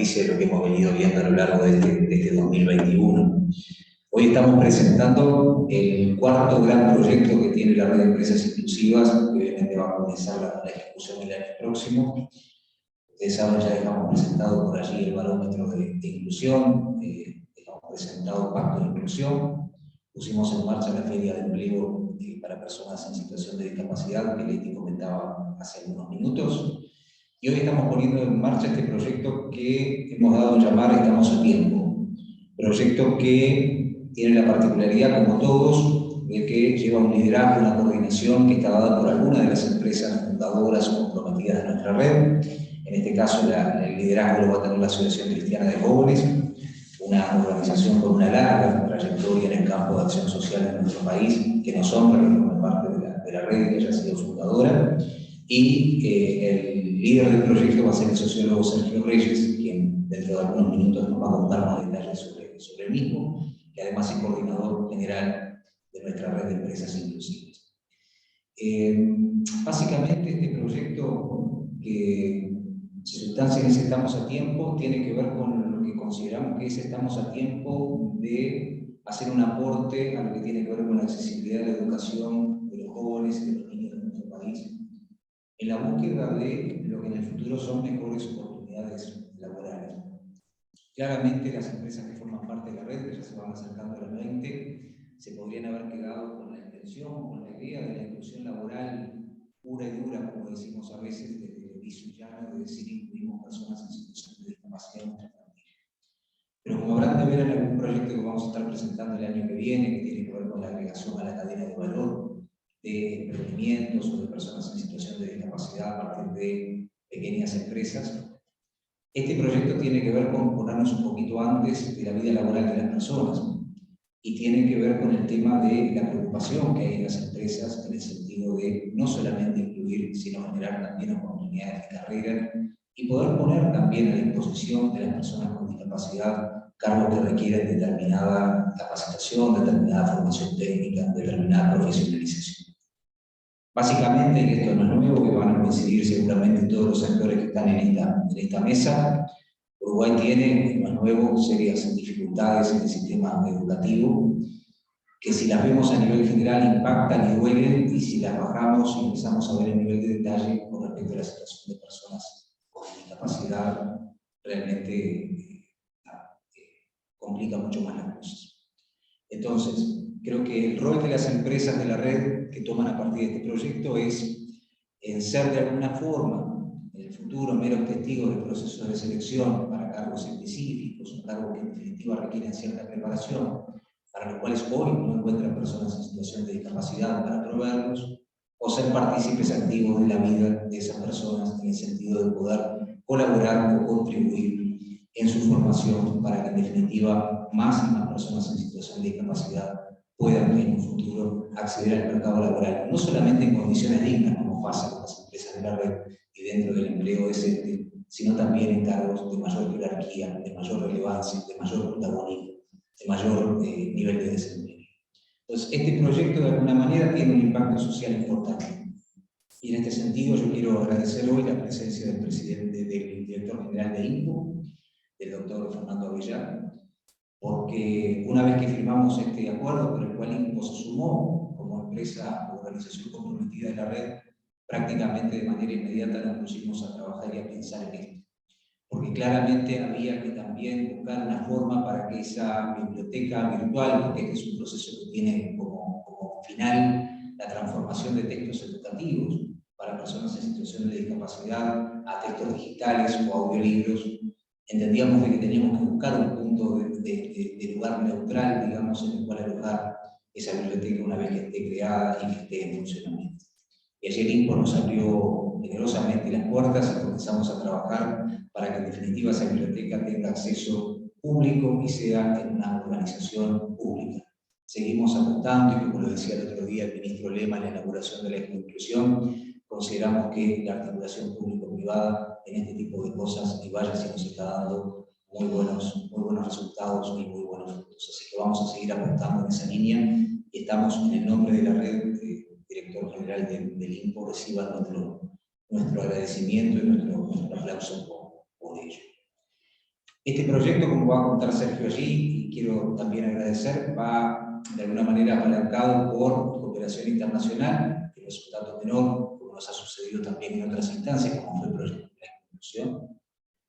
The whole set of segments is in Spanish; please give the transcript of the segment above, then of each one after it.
de lo que hemos venido viendo a lo largo de este 2021. Hoy estamos presentando el cuarto gran proyecto que tiene la red de empresas inclusivas, que obviamente va a comenzar la ejecución el año próximo. Ustedes saben, ya dejamos presentado por allí el barómetro de inclusión, dejamos presentado el pacto de inclusión, pusimos en marcha la feria de empleo para personas en situación de discapacidad, que Leti comentaba hace unos minutos. Y hoy estamos poniendo en marcha este proyecto que hemos dado a llamar Estamos a Tiempo. Proyecto que tiene la particularidad, como todos, de que lleva un liderazgo, una coordinación que está dada por alguna de las empresas fundadoras o comprometidas de nuestra red. En este caso, el liderazgo lo va a tener la Asociación Cristiana de Jóvenes, una organización con una larga trayectoria en el campo de acción social en nuestro país, que nos honra que forme parte de la red y que haya sido fundadora. Y el líder del proyecto va a ser el sociólogo Sergio Reyes, quien dentro de algunos minutos nos va a contar más detalles sobre el mismo, que además es coordinador general de nuestra red de empresas inclusivas. Básicamente este proyecto, que su sustancia es Estamos a Tiempo, tiene que ver con lo que consideramos que es Estamos a Tiempo de hacer un aporte a lo que tiene que ver con la accesibilidad de la educación de los jóvenes y de los niños de nuestro país, en la búsqueda de lo que en el futuro son mejores oportunidades laborales. Claramente las empresas que forman parte de la red, que ya se van acercando a las 20, se podrían haber quedado con la intención, con la idea de la inclusión laboral pura y dura, como decimos a veces, desde el viso llano, de decir incluimos personas en situación de discapacidad en nuestra familia. Pero como habrán de ver en algún proyecto que vamos a estar presentando el año que viene, que tiene que ver con la agregación a la cadena de valor de emprendimientos o de personas en situación de discapacidad a partir de pequeñas empresas, este proyecto tiene que ver con ponernos un poquito antes de la vida laboral de las personas y tiene que ver con el tema de la preocupación que hay en las empresas en el sentido de no solamente incluir, sino generar también oportunidades de carrera y poder poner también a disposición de las personas con discapacidad cargos que requieren determinada capacitación, determinada formación técnica, determinada profesionalización. Básicamente, y esto no es nuevo, que van a coincidir seguramente todos los actores que están en esta mesa, Uruguay tiene, no es nuevo, serias dificultades en el sistema educativo, que si las vemos a nivel general impactan y duelen, y si las bajamos y empezamos a ver el nivel de detalle con respecto a la situación de personas con discapacidad, realmente complica mucho más las cosas. Entonces, creo que el rol de las empresas de la red que toman a partir de este proyecto es en ser de alguna forma, en el futuro, meros testigos del proceso de selección para cargos específicos, o cargos que en definitiva requieren cierta preparación, para los cuales hoy no encuentran personas en situación de discapacidad para proveerlos, o ser partícipes activos de la vida de esas personas en el sentido de poder colaborar o contribuir en su formación para que en definitiva más y más personas en situación de discapacidad puedan en un futuro acceder al mercado laboral, no solamente en condiciones dignas, como pasa con las empresas de la red y dentro del empleo decente, sino también en cargos de mayor jerarquía, de mayor relevancia, de mayor protagonismo, de mayor nivel de desempeño. Entonces, este proyecto de alguna manera tiene un impacto social importante. Y en este sentido yo quiero agradecer hoy la presencia del presidente, del director general de INPO, del doctor Fernando Avellar, porque una vez que firmamos este acuerdo por el cual INPO se sumó como empresa o organización comprometida de la red, prácticamente de manera inmediata nos pusimos a trabajar y a pensar en esto. Porque claramente había que también buscar una forma para que esa biblioteca virtual, porque este es un proceso que tiene como final la transformación de textos educativos para personas en situación de discapacidad a textos digitales o audiolibros, entendíamos que teníamos que buscar un punto de lugar neutral, digamos, en el cual alojar esa biblioteca una vez que esté creada y que esté en funcionamiento. Y ayer INPO nos abrió generosamente las puertas y comenzamos a trabajar para que en definitiva esa biblioteca tenga acceso público y sea en una organización pública. Seguimos apostando, y como lo decía el otro día el ministro Lema en la inauguración de la inclusión, consideramos que la articulación público-privada en este tipo de cosas y vaya si nos está dando muy buenos resultados y muy buenos frutos. Así que vamos a seguir apostando en esa línea y estamos en el nombre de la red, director general del INPO, reciba nuestro agradecimiento y nuestro aplauso por ello. Este proyecto, como va a contar Sergio allí, y quiero también agradecer, va de alguna manera apalancado por cooperación internacional, que no es un dato menor, como nos ha sucedido también en otras instancias, como fue el proyecto de la inclusión,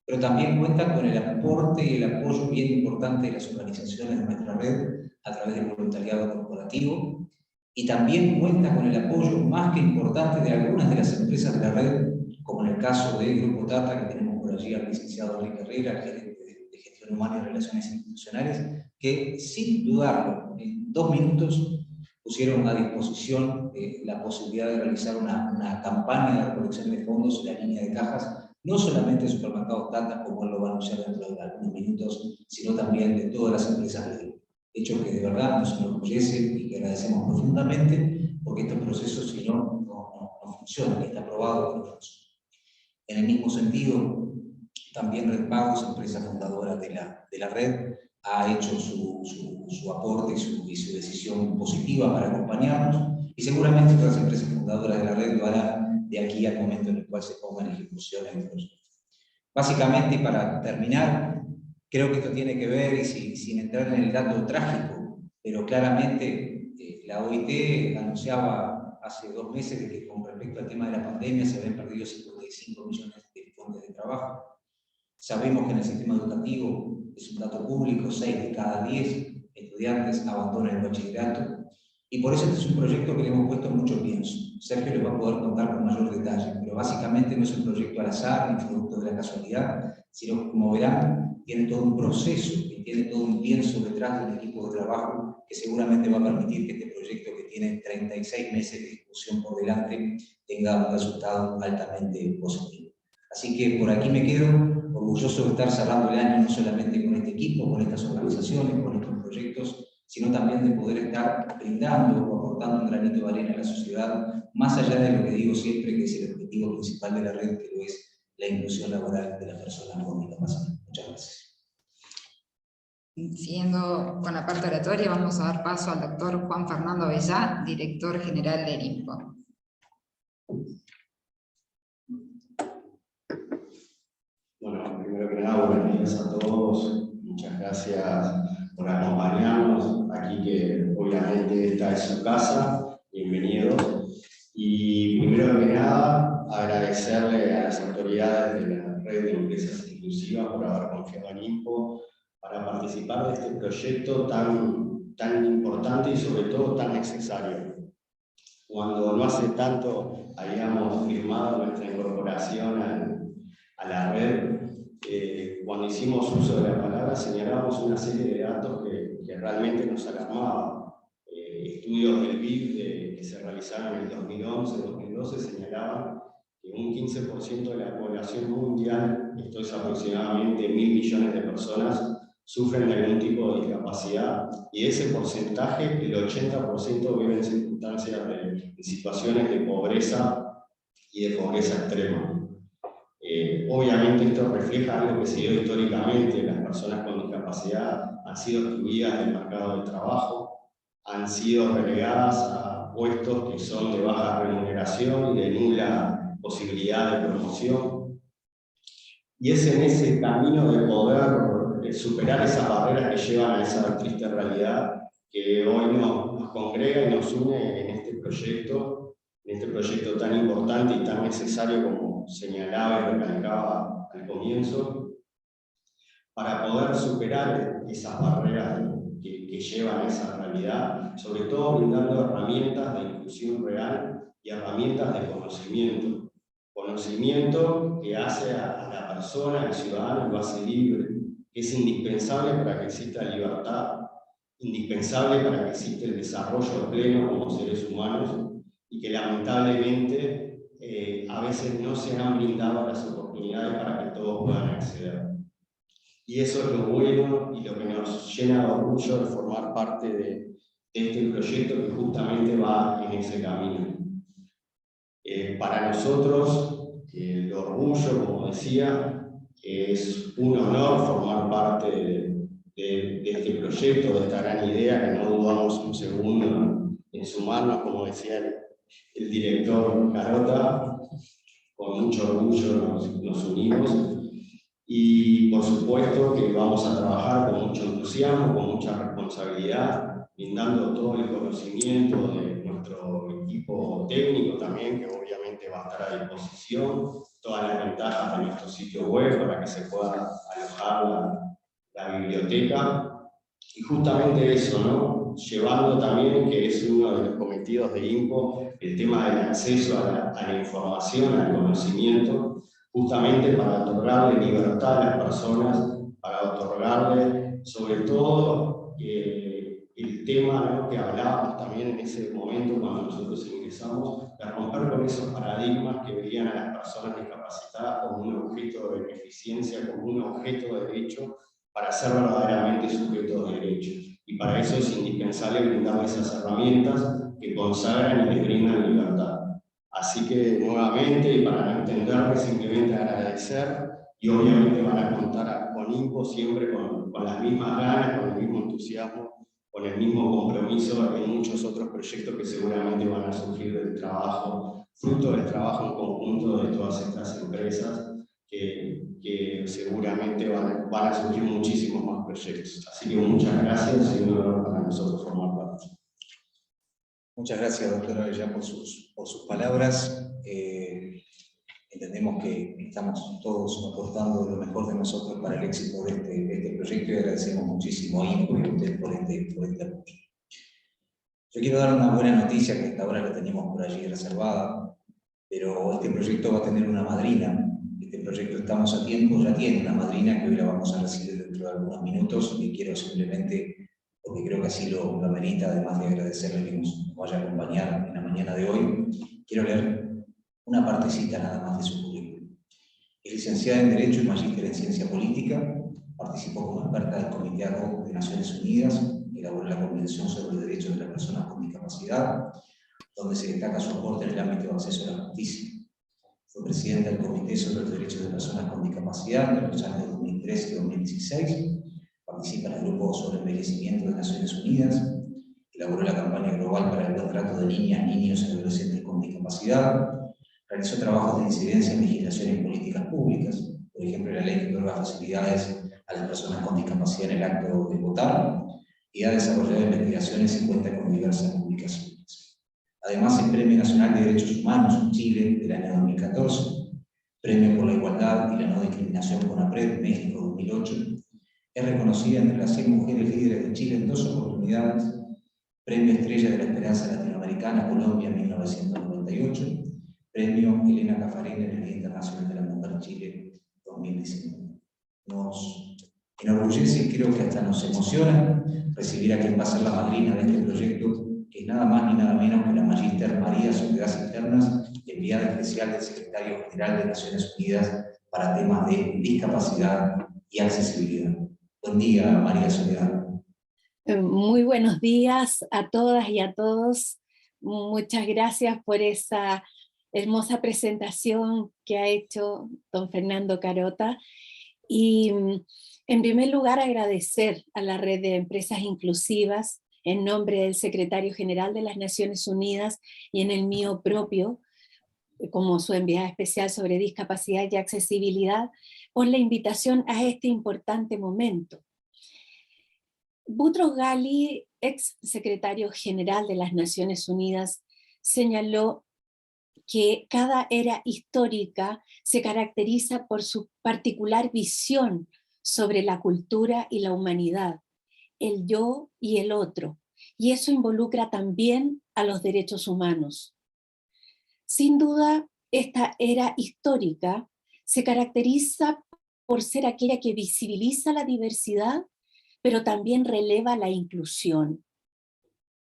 pero también cuenta con el aporte y el apoyo bien importante de las organizaciones de nuestra red a través del voluntariado corporativo, y también cuenta con el apoyo más que importante de algunas de las empresas de la red, como en el caso del Grupo Tata, que tenemos por allí al licenciado Enrique Herrera, gerente de Gestión Humana y Relaciones Institucionales, que sin dudarlo, en 2 minutos pusieron a disposición la posibilidad de realizar una campaña de recolección de fondos en la línea de cajas, no solamente de Supermercados Tata, como él lo va a anunciar dentro de algunos minutos, sino también de todas las empresas del grupo. Hecho que de verdad nos enorgullece y que agradecemos profundamente, porque estos procesos, si no funcionan, está probado que no funcionan. En el mismo sentido, también Red Pagos, empresa fundadora de la red, ha hecho su aporte y su decisión positiva para acompañarnos, y seguramente otras empresas fundadoras de la red lo harán de aquí al momento en el cual se ponga en ejecución el proyecto. Básicamente, y para terminar, creo que esto tiene que ver, y sin entrar en el dato trágico, pero claramente la OIT anunciaba hace 2 meses de que con respecto al tema de la pandemia se habían perdido 55 millones de fuentes de trabajo. Sabemos que en el sistema educativo, es un dato público, 6 de cada 10 estudiantes abandonan el bachillerato, y por eso este es un proyecto que le hemos puesto mucho pienso. Sergio les va a poder contar con mayor detalle, pero básicamente no es un proyecto al azar ni producto de la casualidad, sino que, como verán, tiene todo un proceso y tiene todo un pienso detrás de un equipo de trabajo que seguramente va a permitir que este proyecto, que tiene 36 meses de ejecución por delante, tenga un resultado altamente positivo. Así que por aquí me quedo, orgulloso de estar cerrando el año no solamente con este equipo, con estas organizaciones, con estos proyectos, sino también de poder estar brindando o aportando un granito de arena a la sociedad, más allá de lo que digo siempre, que es el objetivo principal de la red, que lo es la inclusión laboral de las personas con discapacidad. Muchas gracias. Siguiendo con la parte oratoria, vamos a dar paso al doctor Juan Fernando Avellá, director general del INPO. Bueno, primero que nada, buenos días a todos. Muchas gracias por acompañarnos aquí, que obviamente esta es su casa. Bienvenidos. Y primero que nada, agradecerle a las autoridades de la Red de Empresas Inclusivas por haber confiado en INPO para participar de este proyecto tan importante y sobre todo tan necesario. Cuando no hace tanto habíamos firmado nuestra incorporación a la red, cuando hicimos uso de la palabra señalábamos una serie de datos que realmente nos alarmaban. Estudios del BID que se realizaron en el 2011-2012 señalaban que un 15% de la población mundial, esto es aproximadamente 1.000 millones de personas, sufren de algún tipo de discapacidad, y ese porcentaje, el 80%, vive en circunstancias de situaciones de pobreza y de pobreza extrema. Obviamente esto refleja algo que se dio históricamente. Las personas con discapacidad han sido excluidas del mercado de trabajo, han sido relegadas a puestos que son de baja remuneración y de nula posibilidad de promoción. Y es en ese camino de poder superar esas barreras que llevan a esa triste realidad que hoy nos congrega y nos une en este proyecto tan importante y tan necesario, como señalaba y recalcaba al comienzo, para poder superar esas barreras que llevan a esa realidad, sobre todo brindando herramientas de inclusión real y herramientas de conocimiento. Conocimiento que hace a la persona, al ciudadano, lo hace libre, que es indispensable para que exista libertad, indispensable para que exista el desarrollo pleno como seres humanos, y que lamentablemente a veces no se han brindado las oportunidades para que todos puedan acceder. Y eso es lo bueno y lo que nos llena de orgullo de formar parte de este proyecto que justamente va en ese camino. Para nosotros, el orgullo, como decía, es un honor formar parte de este proyecto, de esta gran idea, que no dudamos un segundo en sumarnos, como decía el director Carota. Con mucho orgullo nos unimos. Y por supuesto que vamos a trabajar con mucho entusiasmo, con mucha responsabilidad, brindando todo el conocimiento de nuestro equipo técnico también, que obviamente va a estar a disposición, todas las ventajas de nuestro sitio web para que se pueda alojar la biblioteca. Y justamente eso, ¿no? Llevando también, que es uno de los cometidos de INPO, el tema del acceso a la información, al conocimiento, justamente para otorgarle libertad a las personas, para otorgarle, sobre todo, el tema, ¿no?, que hablábamos también en ese momento cuando nosotros ingresamos, de romper con esos paradigmas que veían a las personas discapacitadas como un objeto de beneficencia, como un objeto de derecho, para ser verdaderamente sujetos de derechos. Y para eso es indispensable brindarles esas herramientas que consagran y les brindan libertad. Así que nuevamente, y para no entenderme, simplemente agradecer, y obviamente van a contar con INPO siempre con las mismas ganas, con el mismo entusiasmo, con el mismo compromiso en muchos otros proyectos que seguramente van a surgir del trabajo, fruto del trabajo en conjunto de todas estas empresas, que seguramente van a surgir muchísimos más proyectos. Así que muchas gracias y un honor para nosotros formar parte. Muchas gracias, doctora Avellá, por sus palabras. Entendemos que estamos todos aportando lo mejor de nosotros para el éxito de este proyecto y agradecemos muchísimo a INPO y a usted por este apoyo. Yo quiero dar una buena noticia, que hasta ahora la teníamos por allí reservada, pero este proyecto va a tener una madrina. Este proyecto Estamos a Tiempo ya tiene una madrina que hoy la vamos a recibir dentro de algunos minutos, y quiero simplemente, porque creo que así lo amerita, además de agradecerle que nos vaya a acompañar en la mañana de hoy, quiero leer una partecita nada más de su currículum. Es licenciada en Derecho y magíster en Ciencia Política, participó como experta del Comité Ad Hoc de Naciones Unidas, elaboró la Convención sobre los Derechos de las Personas con Discapacidad, donde se destaca su aporte en el ámbito de acceso a la justicia. Fue presidenta del Comité sobre los Derechos de Personas con Discapacidad entre los años 2013 y 2016, participa en el Grupo sobre Envejecimiento de Naciones Unidas, elaboró la campaña global para el buen trato de niñas, niños y adolescentes con discapacidad, realizó trabajos de incidencia en legislación y políticas públicas, por ejemplo, la ley que otorga facilidades a las personas con discapacidad en el acto de votar, y ha desarrollado investigaciones y cuenta con diversas publicaciones. Además, el Premio Nacional de Derechos Humanos en Chile del año 2014, Premio por la Igualdad y la No Discriminación CONAPRED México 2008, es reconocida entre las 100 mujeres líderes de Chile en 2 oportunidades, Premio Estrella de la Esperanza Latinoamericana Colombia 1998, Premio Elena Caffarena en el Día Internacional de la Mujer Chile 2019. Nos enorgullece y creo que hasta nos emociona recibir a quien va a ser la madrina de este proyecto, que es nada más ni nada menos que la Magíster María Soledad Internas, enviada especial del Secretario General de Naciones Unidas para temas de discapacidad y accesibilidad. Buen día, María Soledad. Muy buenos días a todas y a todos. Muchas gracias por esa hermosa presentación que ha hecho don Fernando Carota. Y en primer lugar agradecer a la Red de Empresas Inclusivas en nombre del Secretario General de las Naciones Unidas y en el mío propio, como su enviada especial sobre discapacidad y accesibilidad, por la invitación a este importante momento. Boutros Ghali, ex secretario general de las Naciones Unidas, señaló que cada era histórica se caracteriza por su particular visión sobre la cultura y la humanidad, el yo y el otro, y eso involucra también a los derechos humanos. Sin duda, esta era histórica se caracteriza por ser aquella que visibiliza la diversidad, pero también releva la inclusión.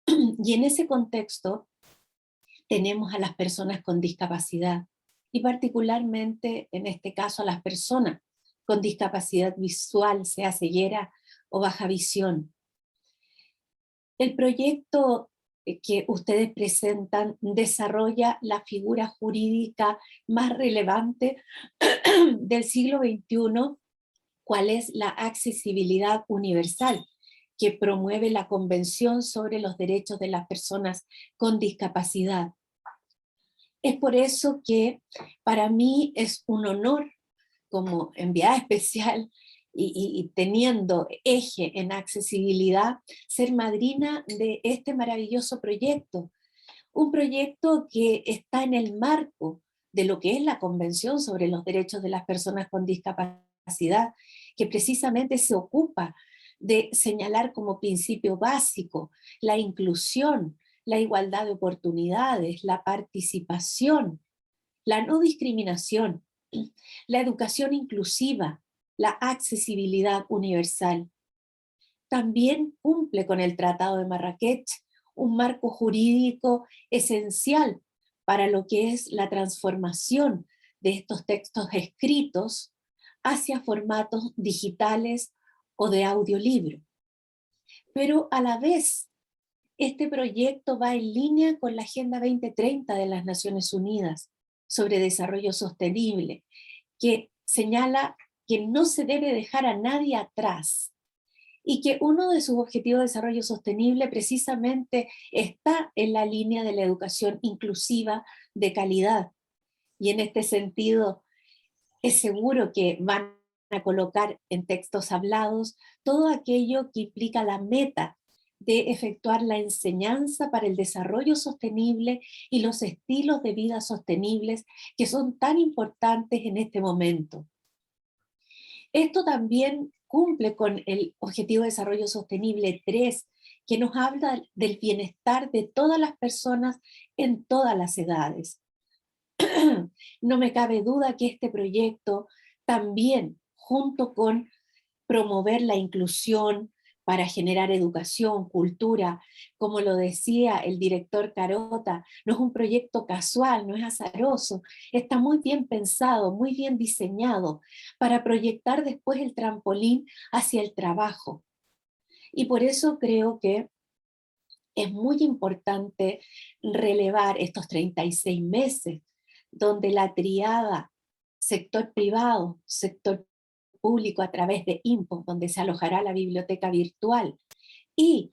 Y en ese contexto tenemos a las personas con discapacidad, y particularmente en este caso a las personas con discapacidad visual, sea ceguera o baja visión. El proyecto que ustedes presentan desarrolla la figura jurídica más relevante del siglo XXI, cuál es la accesibilidad universal, que promueve la Convención sobre los Derechos de las Personas con Discapacidad. Es por eso que para mí es un honor como enviada especial y teniendo eje en accesibilidad, ser madrina de este maravilloso proyecto. Un proyecto que está en el marco de lo que es la Convención sobre los Derechos de las Personas con Discapacidad, que precisamente se ocupa de señalar como principio básico la inclusión, la igualdad de oportunidades, la participación, la no discriminación, la educación inclusiva, la accesibilidad universal. También cumple con el Tratado de Marrakech, un marco jurídico esencial para lo que es la transformación de estos textos escritos hacia formatos digitales o de audiolibro. Pero a la vez, este proyecto va en línea con la Agenda 2030 de las Naciones Unidas sobre desarrollo sostenible, que señala que no se debe dejar a nadie atrás y que uno de sus objetivos de desarrollo sostenible precisamente está en la línea de la educación inclusiva de calidad. Y en este sentido, es seguro que van a colocar en textos hablados todo aquello que implica la meta de efectuar la enseñanza para el desarrollo sostenible y los estilos de vida sostenibles que son tan importantes en este momento. Esto también cumple con el Objetivo de Desarrollo Sostenible 3, que nos habla del bienestar de todas las personas en todas las edades. No me cabe duda que este proyecto también, junto con promover la inclusión para generar educación, cultura, como lo decía el director Carota, no es un proyecto casual, no es azaroso, está muy bien pensado, muy bien diseñado para proyectar después el trampolín hacia el trabajo. Y por eso creo que es muy importante relevar estos 36 meses donde la triada sector privado, sector público a través de INPO, donde se alojará la biblioteca virtual, y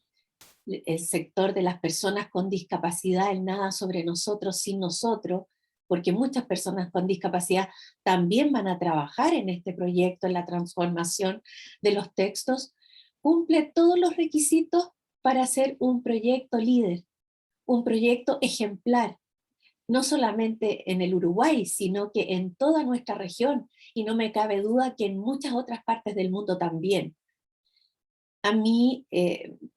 el sector de las personas con discapacidad, el nada sobre nosotros sin nosotros, porque muchas personas con discapacidad también van a trabajar en este proyecto, en la transformación de los textos, cumple todos los requisitos para ser un proyecto líder, un proyecto ejemplar, no solamente en el Uruguay, sino que en toda nuestra región, y no me cabe duda que en muchas otras partes del mundo también. A mí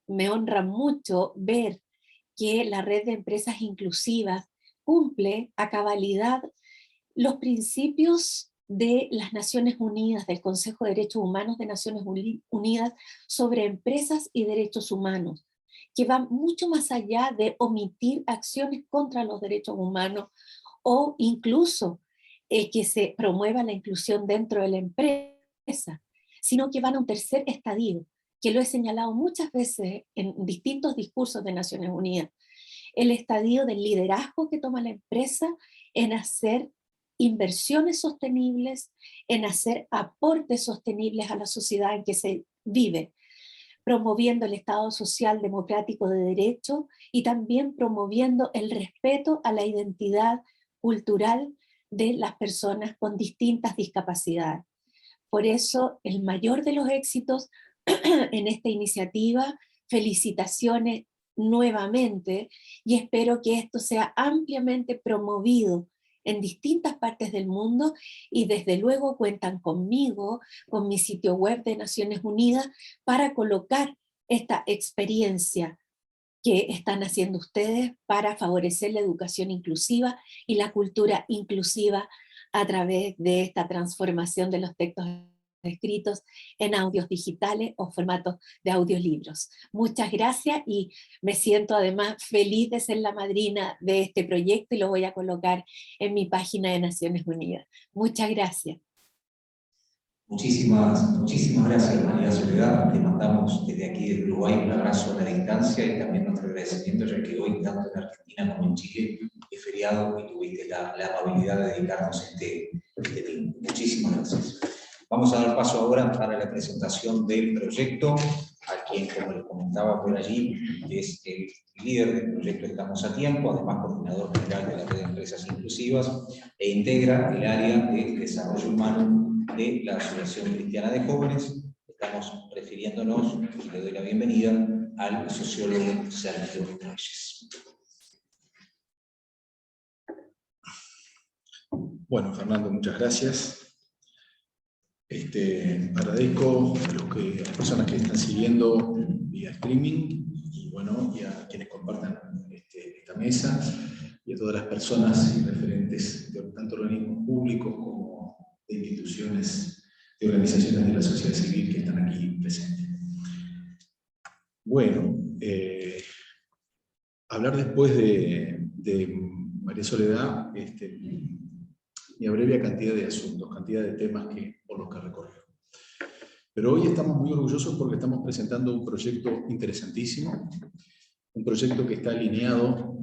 me honra mucho ver que la red de empresas inclusivas cumple a cabalidad los principios de las Naciones Unidas, del Consejo de Derechos Humanos de Naciones Unidas sobre empresas y derechos humanos, que van mucho más allá de omitir acciones contra los derechos humanos o incluso que se promueva la inclusión dentro de la empresa, sino que van a un tercer estadio, que lo he señalado muchas veces en distintos discursos de Naciones Unidas, el estadio del liderazgo que toma la empresa en hacer inversiones sostenibles, en hacer aportes sostenibles a la sociedad en que se vive, promoviendo el Estado social democrático de derecho y también promoviendo el respeto a la identidad cultural de las personas con distintas discapacidades. Por eso, el mayor de los éxitos en esta iniciativa, felicitaciones nuevamente, y espero que esto sea ampliamente promovido en distintas partes del mundo, y desde luego cuentan conmigo, con mi sitio web de Naciones Unidas, para colocar esta experiencia que están haciendo ustedes para favorecer la educación inclusiva y la cultura inclusiva a través de esta transformación de los textos escritos en audios digitales o formatos de audiolibros. Muchas gracias, y me siento además feliz de ser la madrina de este proyecto, y lo voy a colocar en mi página de Naciones Unidas. Muchas gracias. Muchísimas gracias, María Soledad. Te mandamos desde aquí, desde Uruguay, un abrazo a la distancia y también nuestro agradecimiento, ya que hoy, tanto en Argentina como en Chile, es feriado y tuviste la amabilidad de dedicarnos este tiempo. Muchísimas gracias. Vamos a dar paso ahora para la presentación del proyecto, a quien, como les comentaba por allí, es el líder del proyecto Estamos a Tiempo, además coordinador general de la red de empresas inclusivas, e integra el área de desarrollo humano de la Asociación Cristiana de Jóvenes. Estamos refiriéndonos, y le doy la bienvenida, al sociólogo Sergio Reyes. Bueno, Fernando, muchas gracias. Agradezco a las personas que están siguiendo vía streaming y, bueno, y a quienes compartan esta mesa y a todas las personas y referentes de tanto organismos públicos como de instituciones, de organizaciones de la sociedad civil que están aquí presentes. Bueno, hablar después de María Soledad, mi abrevia cantidad de asuntos, cantidad de temas por los que recorrió. Pero hoy estamos muy orgullosos porque estamos presentando un proyecto interesantísimo, un proyecto que está alineado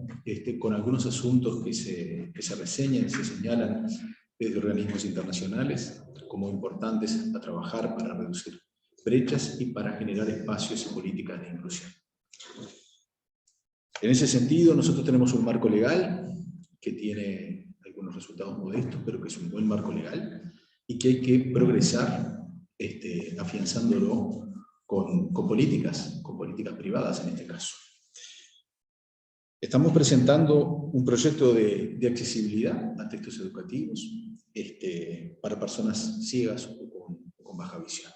con algunos asuntos que se reseñan, se señalan desde organismos internacionales como importantes a trabajar para reducir brechas y para generar espacios y políticas de inclusión. En ese sentido, nosotros tenemos un marco legal que tiene algunos resultados modestos, pero que es un buen marco legal y que hay que progresar afianzándolo con políticas privadas en este caso. Estamos presentando un proyecto de accesibilidad a textos educativos para personas ciegas o con baja visión.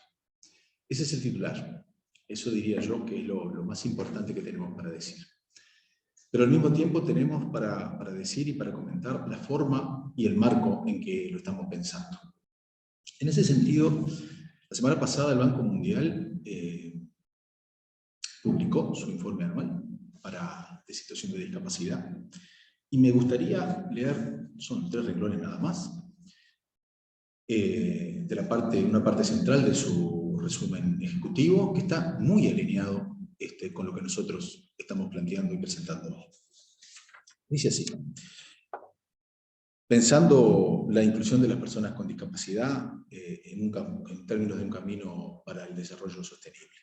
Ese es el titular. Eso diría yo que es lo más importante que tenemos para decir. Pero al mismo tiempo tenemos para decir y para comentar la forma y el marco en que lo estamos pensando. En ese sentido, la semana pasada el Banco Mundial publicó su informe anual de situación de discapacidad, y me gustaría leer, son 3 renglones nada más, una parte central de su resumen ejecutivo, que está muy alineado con lo que nosotros estamos planteando y presentando hoy. Dice así: pensando la inclusión de las personas con discapacidad en términos de un camino para el desarrollo sostenible.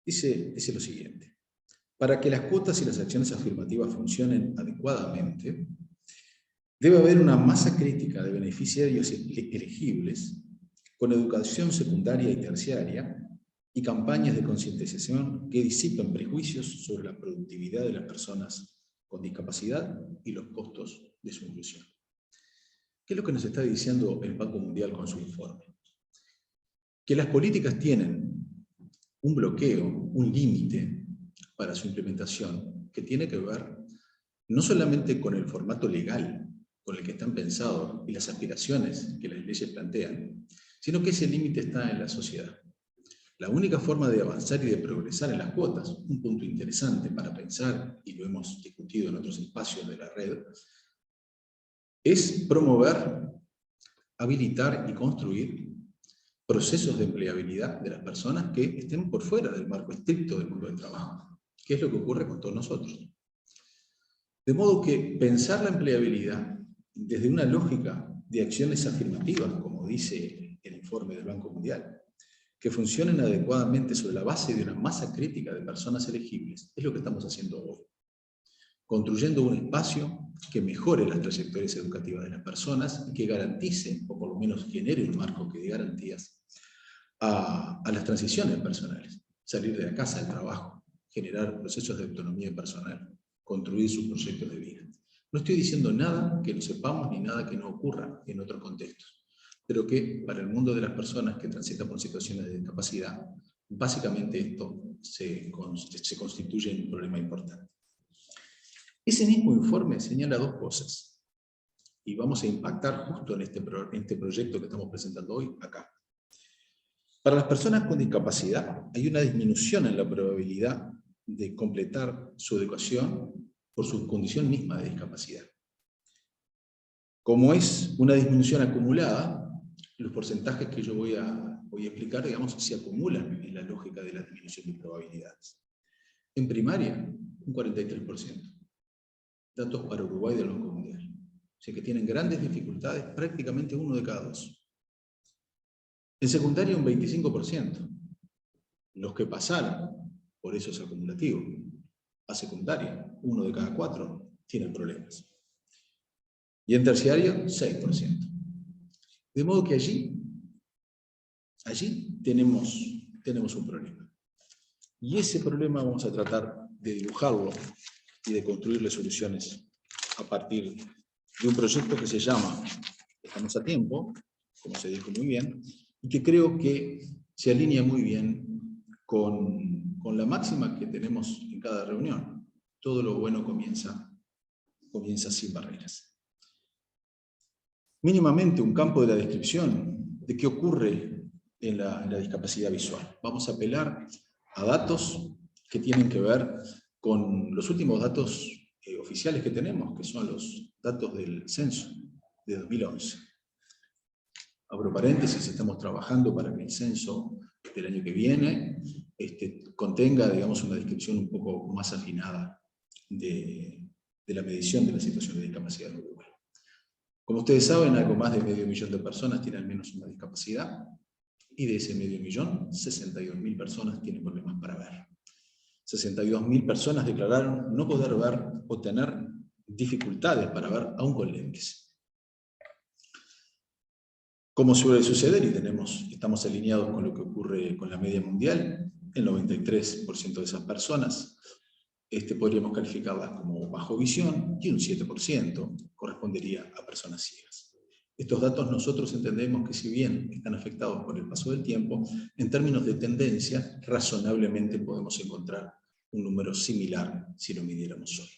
Dice lo siguiente: para que las cuotas y las acciones afirmativas funcionen adecuadamente, debe haber una masa crítica de beneficiarios elegibles con educación secundaria y terciaria y campañas de concientización que disipen prejuicios sobre la productividad de las personas con discapacidad y los costos de su inclusión. ¿Qué es lo que nos está diciendo el Banco Mundial con su informe? Que las políticas tienen un bloqueo, un límite para su implementación, que tiene que ver no solamente con el formato legal con el que están pensados y las aspiraciones que las leyes plantean, sino que ese límite está en la sociedad. La única forma de avanzar y de progresar en las cuotas, un punto interesante para pensar, y lo hemos discutido en otros espacios de la red, es promover, habilitar y construir procesos de empleabilidad de las personas que estén por fuera del marco estricto del mundo del trabajo, que es lo que ocurre con todos nosotros. De modo que pensar la empleabilidad desde una lógica de acciones afirmativas, como dice el informe del Banco Mundial, que funcionen adecuadamente sobre la base de una masa crítica de personas elegibles, es lo que estamos haciendo hoy. Construyendo un espacio que mejore las trayectorias educativas de las personas y que garantice, o por lo menos genere un marco que dé garantías a las transiciones personales. Salir de la casa al trabajo, generar procesos de autonomía personal, construir sus proyectos de vida. No estoy diciendo nada que no sepamos ni nada que no ocurra en otros contextos, pero que para el mundo de las personas que transitan por situaciones de discapacidad, básicamente esto se constituye en un problema importante. Ese mismo informe señala 2 cosas, y vamos a impactar justo en este proyecto que estamos presentando hoy, acá. Para las personas con discapacidad hay una disminución en la probabilidad de completar su educación por su condición misma de discapacidad. Como es una disminución acumulada, los porcentajes que yo voy a explicar, digamos, se acumulan en la lógica de la disminución de probabilidades. En primaria, un 43%. Datos para Uruguay del Banco Mundial. O sea que tienen grandes dificultades, prácticamente 1 de cada 2. En secundaria, un 25%. Los que pasaron, por eso es acumulativo, a secundaria, 1 de cada 4 tienen problemas. Y en terciario, 6%. De modo que allí allí tenemos un problema. Y ese problema vamos a tratar de dibujarlo y de construirle soluciones a partir de un proyecto que se llama Estamos a Tiempo, como se dijo muy bien, y que creo que se alinea muy bien con la máxima que tenemos en cada reunión. Todo lo bueno comienza sin barreras. Mínimamente un campo de la descripción de qué ocurre en la discapacidad visual. Vamos a apelar a datos que tienen que ver con los últimos datos oficiales que tenemos, que son los datos del censo de 2011. Abro paréntesis, estamos trabajando para que el censo del año que viene contenga, digamos, una descripción un poco más afinada de la medición de la situación de discapacidad en Uruguay. Como ustedes saben, algo más de 500.000 de personas tienen al menos una discapacidad, y de ese 500.000, 62.000 personas tienen problemas para ver. 62.000 personas declararon no poder ver o tener dificultades para ver, aún con lentes. Como suele suceder, y estamos alineados con lo que ocurre con la media mundial, el 93% de esas personas podríamos calificarlas como bajo visión, y un 7% correspondería a personas ciegas. Estos datos nosotros entendemos que, si bien están afectados por el paso del tiempo, en términos de tendencia, razonablemente podemos encontrar un número similar si lo midiéramos hoy.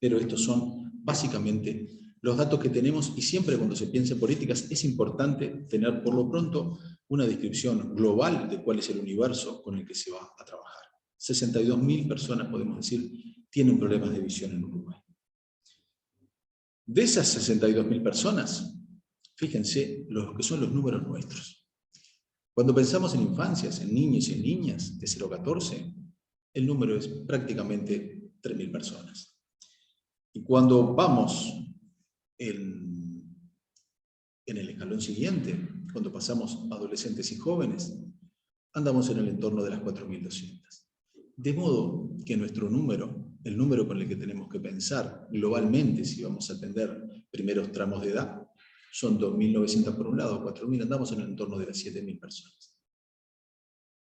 Pero estos son básicamente los datos que tenemos, y siempre cuando se piensa en políticas es importante tener por lo pronto una descripción global de cuál es el universo con el que se va a trabajar. 62.000 personas, podemos decir, tienen problemas de visión en Uruguay. De esas 62.000 personas, fíjense los que son los números nuestros. Cuando pensamos en infancias, en niños y en niñas de 0 a 14, el número es prácticamente 3.000 personas. Y cuando vamos en el escalón siguiente, cuando pasamos a adolescentes y jóvenes, andamos en el entorno de las 4.200. De modo que nuestro número, el número con el que tenemos que pensar globalmente si vamos a atender primeros tramos de edad, son 2.900 por un lado, 4.000, andamos en el entorno de las 7.000 personas.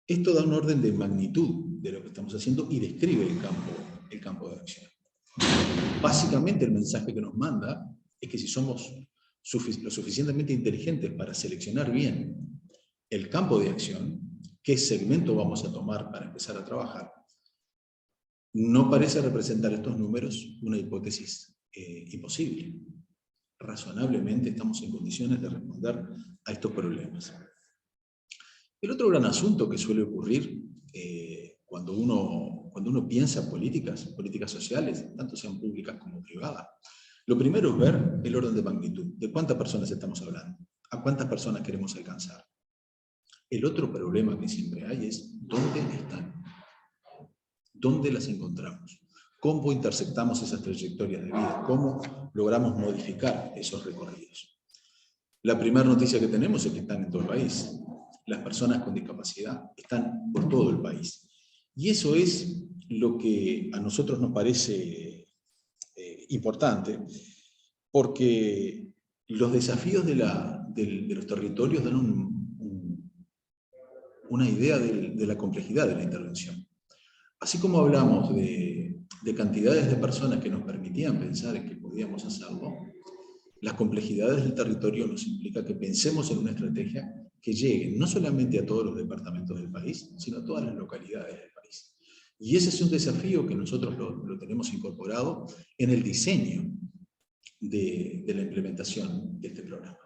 Esto da un orden de magnitud de lo que estamos haciendo y describe el campo de acción. Básicamente el mensaje que nos manda es que si somos lo suficientemente inteligentes para seleccionar bien el campo de acción, qué segmento vamos a tomar para empezar a trabajar, no parece representar estos números una hipótesis imposible. Razonablemente estamos en condiciones de responder a estos problemas. El otro gran asunto que suele ocurrir cuando uno piensa políticas sociales, tanto sean públicas como privadas, lo primero es ver el orden de magnitud, de cuántas personas estamos hablando, a cuántas personas queremos alcanzar. El otro problema que siempre hay es dónde están, dónde las encontramos, cómo intersectamos esas trayectorias de vida, cómo logramos modificar esos recorridos. La primera noticia que tenemos es que están en todo el país. Las personas con discapacidad están por todo el país. Y eso es lo que a nosotros nos parece importante, porque los desafíos de los territorios dan una idea de la complejidad de la intervención. Así como hablamos de cantidades de personas que nos permitían pensar en que podíamos hacerlo, las complejidades del territorio nos implica que pensemos en una estrategia que llegue no solamente a todos los departamentos del país, sino a todas las localidades del país. Y ese es un desafío que nosotros lo tenemos incorporado en el diseño de la implementación de este programa.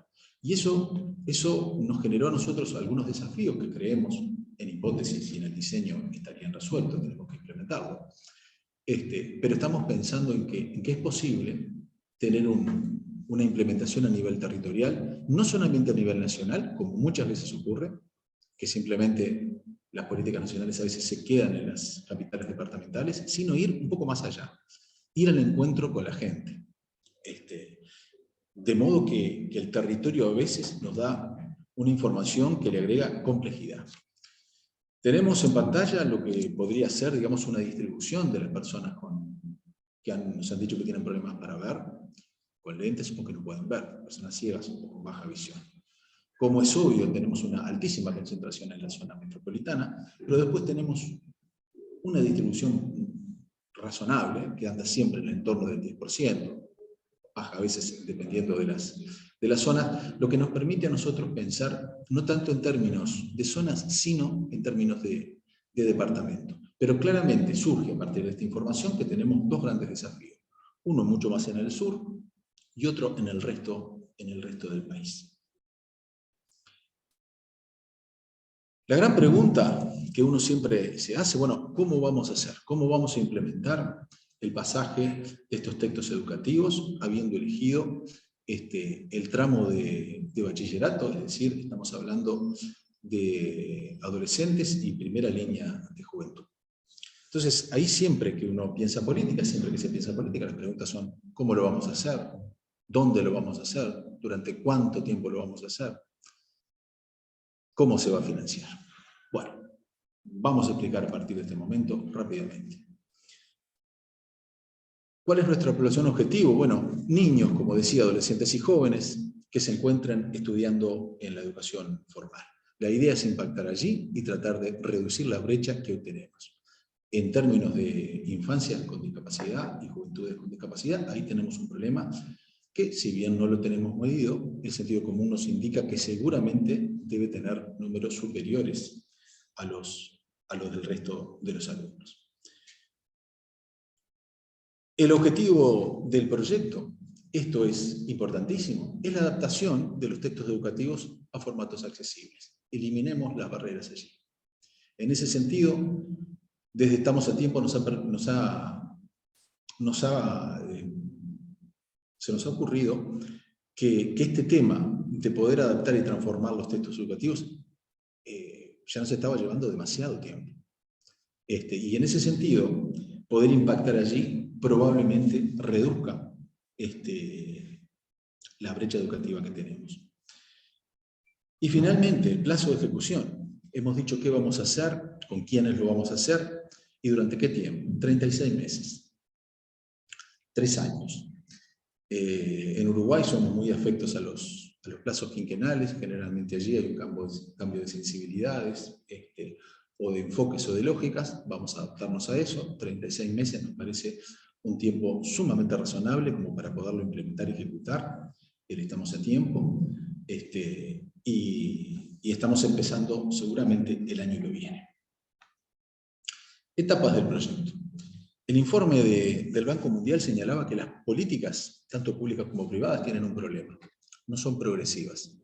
Y eso nos generó a nosotros algunos desafíos que creemos, en hipótesis y en el diseño, estarían resueltos, tenemos que implementarlo. Pero estamos pensando en que es posible tener una implementación a nivel territorial, no solamente a nivel nacional, como muchas veces ocurre, que simplemente las políticas nacionales a veces se quedan en las capitales departamentales, sino ir un poco más allá, ir al encuentro con la gente. De modo que el territorio a veces nos da una información que le agrega complejidad. Tenemos en pantalla lo que podría ser, digamos, una distribución de las personas que nos han dicho que tienen problemas para ver, con lentes o que no pueden ver, personas ciegas o con baja visión. Como es obvio, tenemos una altísima concentración en la zona metropolitana, pero después tenemos una distribución razonable, que anda siempre en el entorno del 10%, baja a veces dependiendo de las zonas, lo que nos permite a nosotros pensar no tanto en términos de zonas, sino en términos de departamento. Pero claramente surge a partir de esta información que tenemos dos grandes desafíos. Uno mucho más en el sur y otro en el resto del país. La gran pregunta que uno siempre se hace, bueno, ¿cómo vamos a hacer? ¿Cómo vamos a implementar el pasaje de estos textos educativos, habiendo elegido el tramo de bachillerato? Es decir, estamos hablando de adolescentes y primera línea de juventud. Entonces, ahí siempre que uno piensa política, siempre que se piensa política, las preguntas son, ¿cómo lo vamos a hacer? ¿Dónde lo vamos a hacer? ¿Durante cuánto tiempo lo vamos a hacer? ¿Cómo se va a financiar? Bueno, vamos a explicar a partir de este momento rápidamente. ¿Cuál es nuestra población objetivo? Bueno, niños, como decía, adolescentes y jóvenes que se encuentran estudiando en la educación formal. La idea es impactar allí y tratar de reducir la brecha que hoy tenemos. En términos de infancias con discapacidad y juventudes con discapacidad, ahí tenemos un problema que, si bien no lo tenemos medido, el sentido común nos indica que seguramente debe tener números superiores a los del resto de los alumnos. El objetivo del proyecto, esto es importantísimo, es la adaptación de los textos educativos a formatos accesibles. Eliminemos las barreras allí. En ese sentido, desde Estamos a Tiempo se nos ha ocurrido que este tema de poder adaptar y transformar los textos educativos ya nos estaba llevando demasiado tiempo. Y en ese sentido, poder impactar allí probablemente reduzca la brecha educativa que tenemos. Y finalmente, el plazo de ejecución. Hemos dicho qué vamos a hacer, con quiénes lo vamos a hacer y durante qué tiempo. 36 meses. 3 años. En Uruguay somos muy afectos a los plazos quinquenales, generalmente allí hay un cambio de sensibilidades o de enfoques o de lógicas, vamos a adaptarnos a eso. 36 meses nos parece un tiempo sumamente razonable como para poderlo implementar y ejecutar. Estamos a tiempo y estamos empezando seguramente el año que viene. Etapas del proyecto. El informe del Banco Mundial señalaba que las políticas, tanto públicas como privadas, tienen un problema. No son progresivas,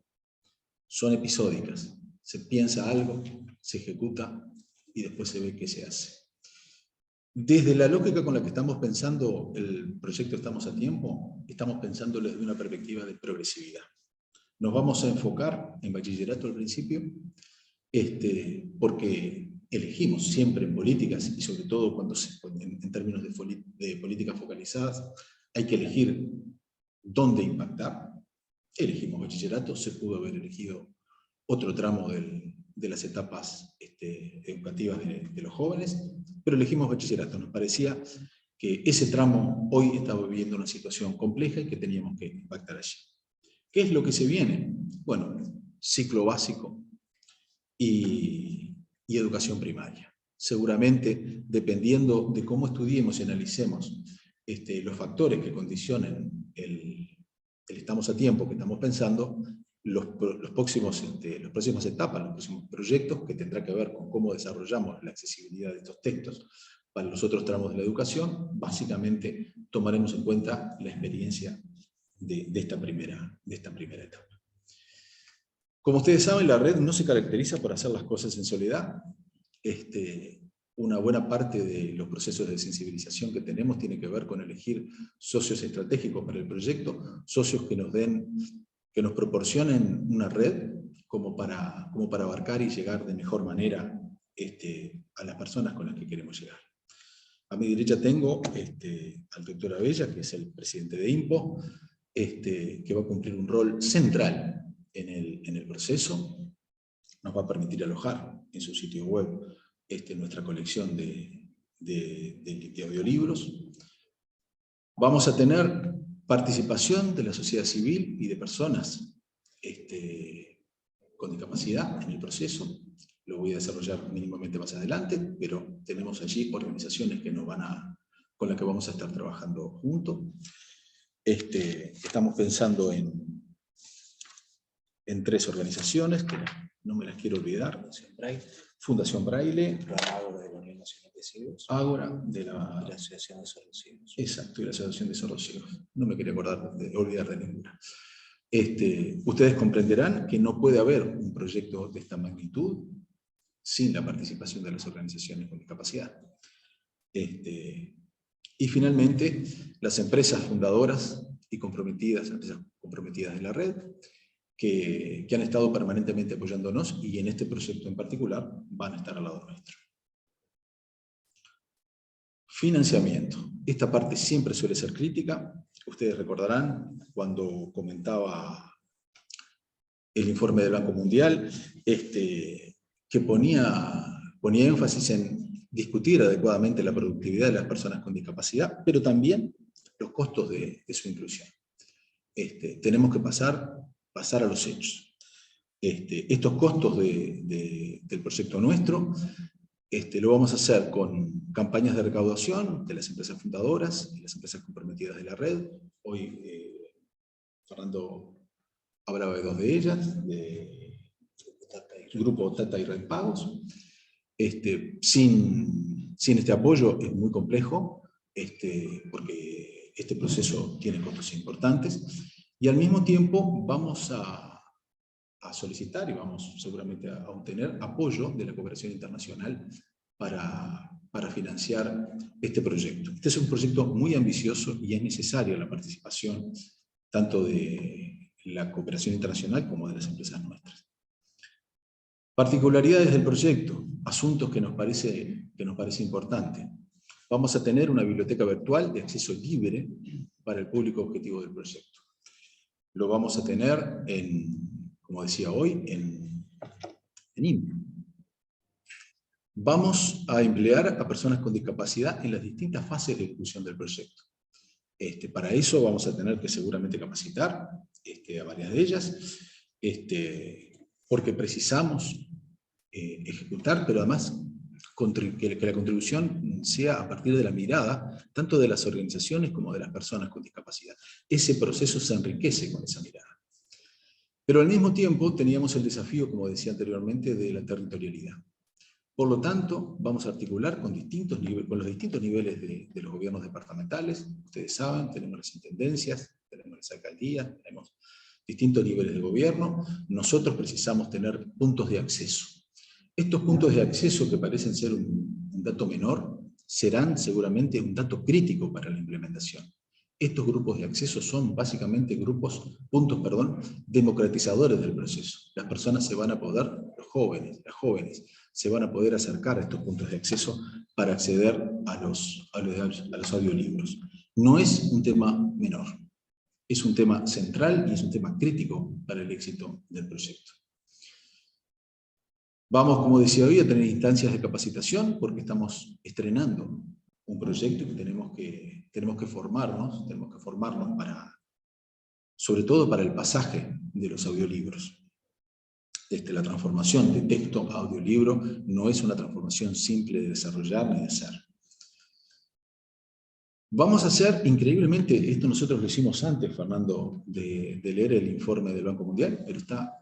son episódicas. Se piensa algo, se ejecuta y después se ve qué se hace. Desde la lógica con la que estamos pensando el proyecto Estamos a Tiempo, estamos pensándolo desde una perspectiva de progresividad. Nos vamos a enfocar en bachillerato al principio, porque elegimos siempre en políticas, y sobre todo cuando en términos de políticas focalizadas, hay que elegir dónde impactar. Elegimos bachillerato, se pudo haber elegido otro tramo de las etapas educativas de los jóvenes, pero elegimos bachillerato. Nos parecía que ese tramo hoy estaba viviendo una situación compleja y que teníamos que impactar allí. ¿Qué es lo que se viene? Bueno, ciclo básico y educación primaria. Seguramente, dependiendo de cómo estudiemos y analicemos los factores que condicionen el Estamos a Tiempo que estamos pensando, las próximas etapas, los próximos proyectos que tendrá que ver con cómo desarrollamos la accesibilidad de estos textos para los otros tramos de la educación, básicamente tomaremos en cuenta la experiencia de esta primera etapa. Como ustedes saben, la red no se caracteriza por hacer las cosas en soledad. Una buena parte de los procesos de sensibilización que tenemos tiene que ver con elegir socios estratégicos para el proyecto, socios que nos proporcionen una red como para abarcar y llegar de mejor manera a las personas con las que queremos llegar. A mi derecha tengo al doctor Abella, que es el presidente de INPO, que va a cumplir un rol central en el proceso. Nos va a permitir alojar en su sitio web nuestra colección de audiolibros. Vamos a tener participación de la sociedad civil y de personas con discapacidad en el proceso. Lo voy a desarrollar mínimamente más adelante, pero tenemos allí organizaciones que con las que vamos a estar trabajando juntos. Estamos pensando en 3 organizaciones, que no me las quiero olvidar. Fundación Braille, Ágora de la Unión Nacional de Ciegos, Ágora de la Asociación de Sordos Ciegos. Exacto, y la Asociación de Sordos Ciegos. No me quería olvidar de ninguna. Ustedes comprenderán que no puede haber un proyecto de esta magnitud sin la participación de las organizaciones con discapacidad. Y finalmente, las empresas fundadoras y comprometidas, empresas comprometidas en la red, que han estado permanentemente apoyándonos y en este proyecto en particular van a estar al lado nuestro. Financiamiento. Esta parte siempre suele ser crítica. Ustedes recordarán cuando comentaba el informe del Banco Mundial, que ponía énfasis en discutir adecuadamente la productividad de las personas con discapacidad, pero también los costos de su inclusión. Tenemos que pasar a los hechos. Estos costos del proyecto nuestro lo vamos a hacer con campañas de recaudación de las empresas fundadoras y las empresas comprometidas de la red. Hoy Fernando hablaba de 2 de ellas, de Grupo Tata y Red Pagos. Sin este apoyo es muy complejo, porque este proceso tiene costos importantes, y al mismo tiempo vamos a solicitar y vamos seguramente a obtener apoyo de la cooperación internacional para financiar este proyecto. Este es un proyecto muy ambicioso y es necesaria la participación tanto de la cooperación internacional como de las empresas nuestras. Particularidades del proyecto, asuntos que nos parece importante. Vamos a tener una biblioteca virtual de acceso libre para el público objetivo del proyecto. Lo vamos a tener como decía hoy, en INPE. Vamos a emplear a personas con discapacidad en las distintas fases de ejecución del proyecto. Para eso vamos a tener que seguramente capacitar a varias de ellas, porque precisamos ejecutar, pero además que la contribución sea a partir de la mirada, tanto de las organizaciones como de las personas con discapacidad. Ese proceso se enriquece con esa mirada. Pero al mismo tiempo teníamos el desafío, como decía anteriormente, de la territorialidad. Por lo tanto, vamos a articular con los distintos niveles de los gobiernos departamentales. Ustedes saben, tenemos las intendencias, tenemos las alcaldías, tenemos distintos niveles de gobierno. Nosotros precisamos tener puntos de acceso. Estos puntos de acceso, que parecen ser un dato menor, serán seguramente un dato crítico para la implementación. Estos grupos de acceso son básicamente puntos democratizadores del proceso. Las personas se van a poder, las jóvenes, se van a poder acercar a estos puntos de acceso para acceder a los audiolibros. No es un tema menor, es un tema central y es un tema crítico para el éxito del proyecto. Vamos, como decía hoy, a tener instancias de capacitación porque estamos estrenando un proyecto y tenemos que formarnos sobre todo para el pasaje de los audiolibros. La transformación de texto a audiolibro no es una transformación simple de desarrollar ni de hacer. Vamos a hacer, increíblemente, esto nosotros lo hicimos antes, Fernando, de leer el informe del Banco Mundial, pero está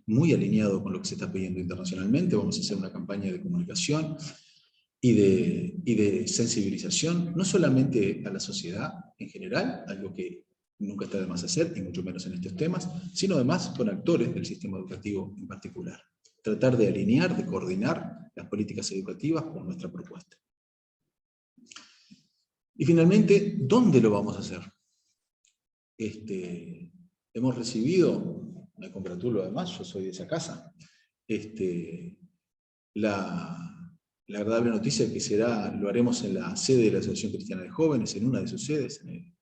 muy alineado con lo que se está pidiendo internacionalmente. Vamos a hacer una campaña de comunicación y de sensibilización, no solamente a la sociedad en general, algo que nunca está de más hacer, y mucho menos en estos temas, sino además con actores del sistema educativo en particular. Tratar de alinear, de coordinar las políticas educativas con nuestra propuesta. Y finalmente, ¿dónde lo vamos a hacer? Hemos recibido, me congratulo además, yo soy de esa casa, la agradable noticia que lo haremos en la sede de la Asociación Cristiana de Jóvenes, en una de sus sedes, en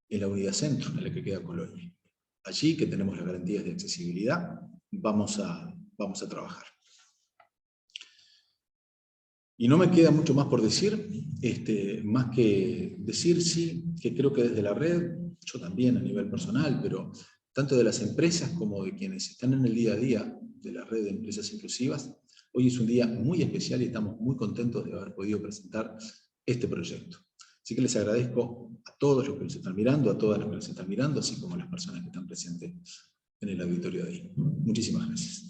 la unidad centro, en la que queda Colonia. Allí, que tenemos las garantías de accesibilidad, vamos a trabajar. Y no me queda mucho más por decir, más que decir sí, que creo que desde la red, yo también a nivel personal, pero tanto de las empresas como de quienes están en el día a día de la red de empresas inclusivas. Hoy es un día muy especial y estamos muy contentos de haber podido presentar este proyecto. Así que les agradezco a todos los que nos están mirando, a todas las que nos están mirando, así como a las personas que están presentes en el auditorio de ahí. Muchísimas gracias.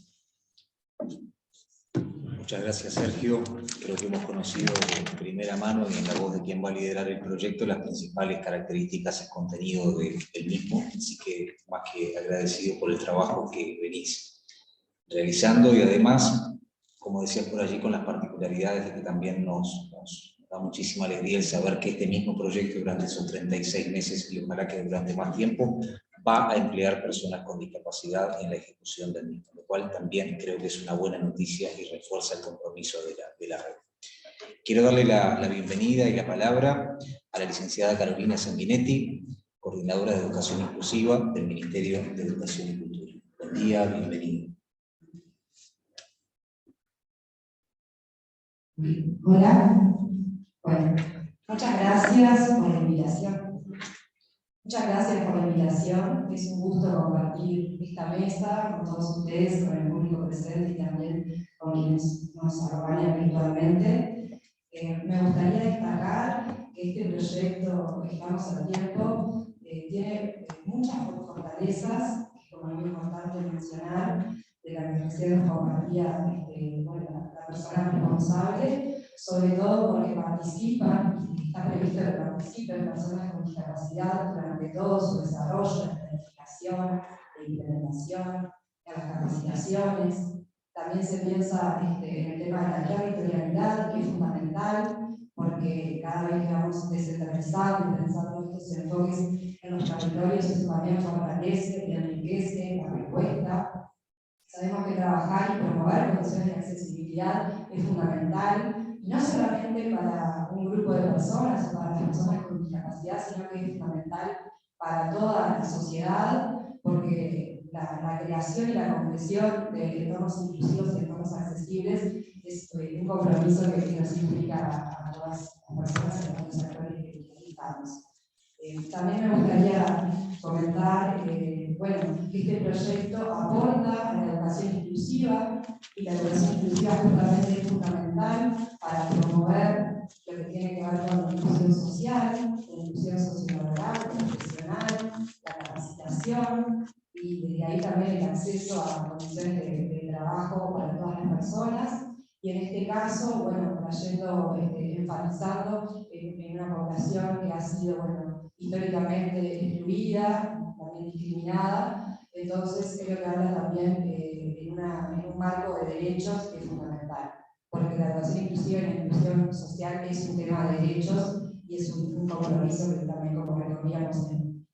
Muchas gracias, Sergio. Creo que hemos conocido de primera mano y en la voz de quien va a liderar el proyecto las principales características y contenido del mismo, así que más que agradecido por el trabajo que venís realizando y además, como decías por allí, con las particularidades de que también nos da muchísima alegría el saber que este mismo proyecto durante esos 36 meses y ojalá que durante más tiempo va a emplear personas con discapacidad en la ejecución del mismo, lo cual también creo que es una buena noticia y refuerza el compromiso de la red. Quiero darle la bienvenida y la palabra a la licenciada Carolina Sanguinetti, coordinadora de Educación Inclusiva del Ministerio de Educación y Cultura. Buen día, bienvenida. Hola, bueno, muchas gracias por la invitación. Muchas gracias por la invitación. Es un gusto compartir esta mesa con todos ustedes, con el público presente y también con quienes nos acompañan virtualmente. Me gustaría destacar que este proyecto Estamos a Tiempo tiene muchas fortalezas, que como es muy importante mencionar, de la que recién nos compartía la persona responsable, sobre todo porque participan, y está previsto que participen personas con discapacidad durante todo su desarrollo, la planificación, la implementación, en las capacitaciones. También se piensa en el tema de la territorialidad, que es fundamental, porque cada vez que vamos descentralizando y pensando estos enfoques en los territorios, eso también fortalece y enriquece la respuesta. Sabemos que trabajar y promover condiciones de accesibilidad es fundamental, y no solamente para un grupo de personas o para las personas con discapacidad, sino que es fundamental para toda la sociedad, porque la creación y la concreción de entornos inclusivos y entornos accesibles es un compromiso que nos implica a todas las personas en los sectores que estamos. También me gustaría comentar que este proyecto aporta a la educación inclusiva, y la educación inclusiva justamente es fundamental para promover lo que tiene que ver con la inclusión social, la inclusión sociolaboral, la profesional, la capacitación, y desde ahí también el acceso a condiciones de trabajo para todas las personas. Y en este caso, trayendo, enfatizando en una población que ha sido, históricamente excluida, también discriminada. Entonces creo que habla también en un marco de derechos que es fundamental, porque la educación inclusiva y la inclusión social es un tema de derechos y es un compromiso que también, como recogíamos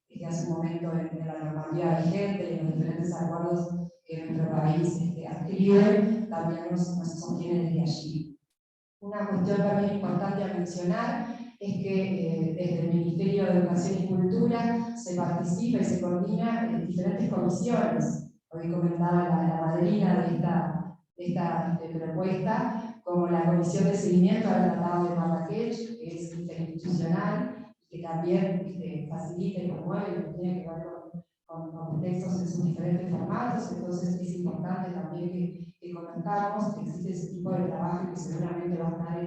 desde hace un momento en la normativa vigente y en los diferentes acuerdos que nuestro país adscribe, también nos sostiene desde allí. Una cuestión también importante a mencionar es que desde el Ministerio de Educación y Cultura se participa y se coordina en diferentes comisiones. Hoy comentaba la madrina de esta propuesta, como la Comisión de Seguimiento al Tratado de Marrakech, que es interinstitucional, y que también facilita y promueve lo que tiene que ver con textos en sus diferentes formatos. Entonces es importante también que conozcamos que existe ese tipo de trabajo y que seguramente va a estar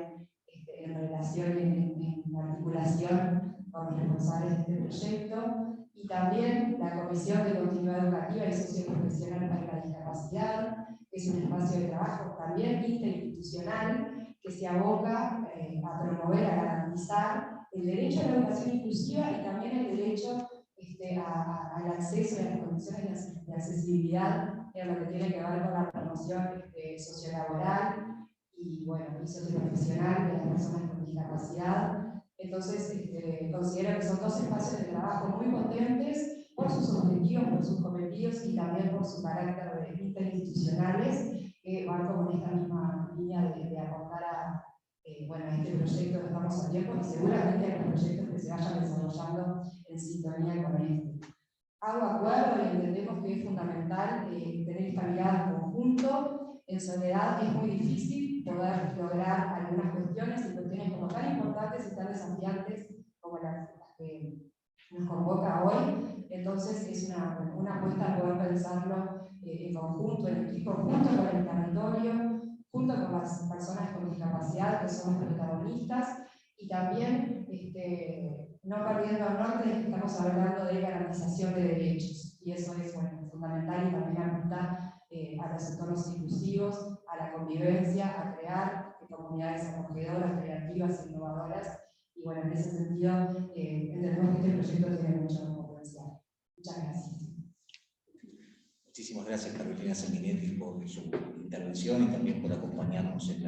en relación y en articulación con los responsables de este proyecto. Y también la Comisión de Continuidad Educativa y Socioprofesional para la Discapacidad, que es un espacio de trabajo también interinstitucional que se aboca a promover, a garantizar el derecho a la educación inclusiva y también el derecho al acceso y a las condiciones de accesibilidad en lo que tiene que ver con la promoción sociolaboral y socioprofesional de las personas con discapacidad. Entonces, considero que son dos espacios de trabajo muy potentes por sus objetivos, por sus cometidos y también por su carácter interinstitucionales, que van como en esta misma línea de aportar a este proyecto que Estamos a Tiempo y seguramente a los proyectos que se vayan desarrollando en sintonía con este. Hago acuerdo y entendemos que es fundamental tener esta mirada en conjunto. En soledad es muy difícil poder lograr algunas cuestiones y cuestiones como tan importantes y tan desafiantes como las que nos convoca hoy. Entonces es una apuesta a poder pensarlo en conjunto, en equipo, junto con el territorio, junto con las personas con discapacidad, que son los protagonistas, y también no perdiendo el norte de que estamos hablando de garantización de derechos, y eso es fundamental, y también apuntar a los entornos inclusivos, a la convivencia, a crear comunidades acogedoras, creativas e innovadoras, y bueno, en ese sentido entendemos que este proyecto tiene mucho potencial. Muchas gracias. Muchísimas gracias, Carolina Sanguinetti, por su intervención y también por acompañarnos en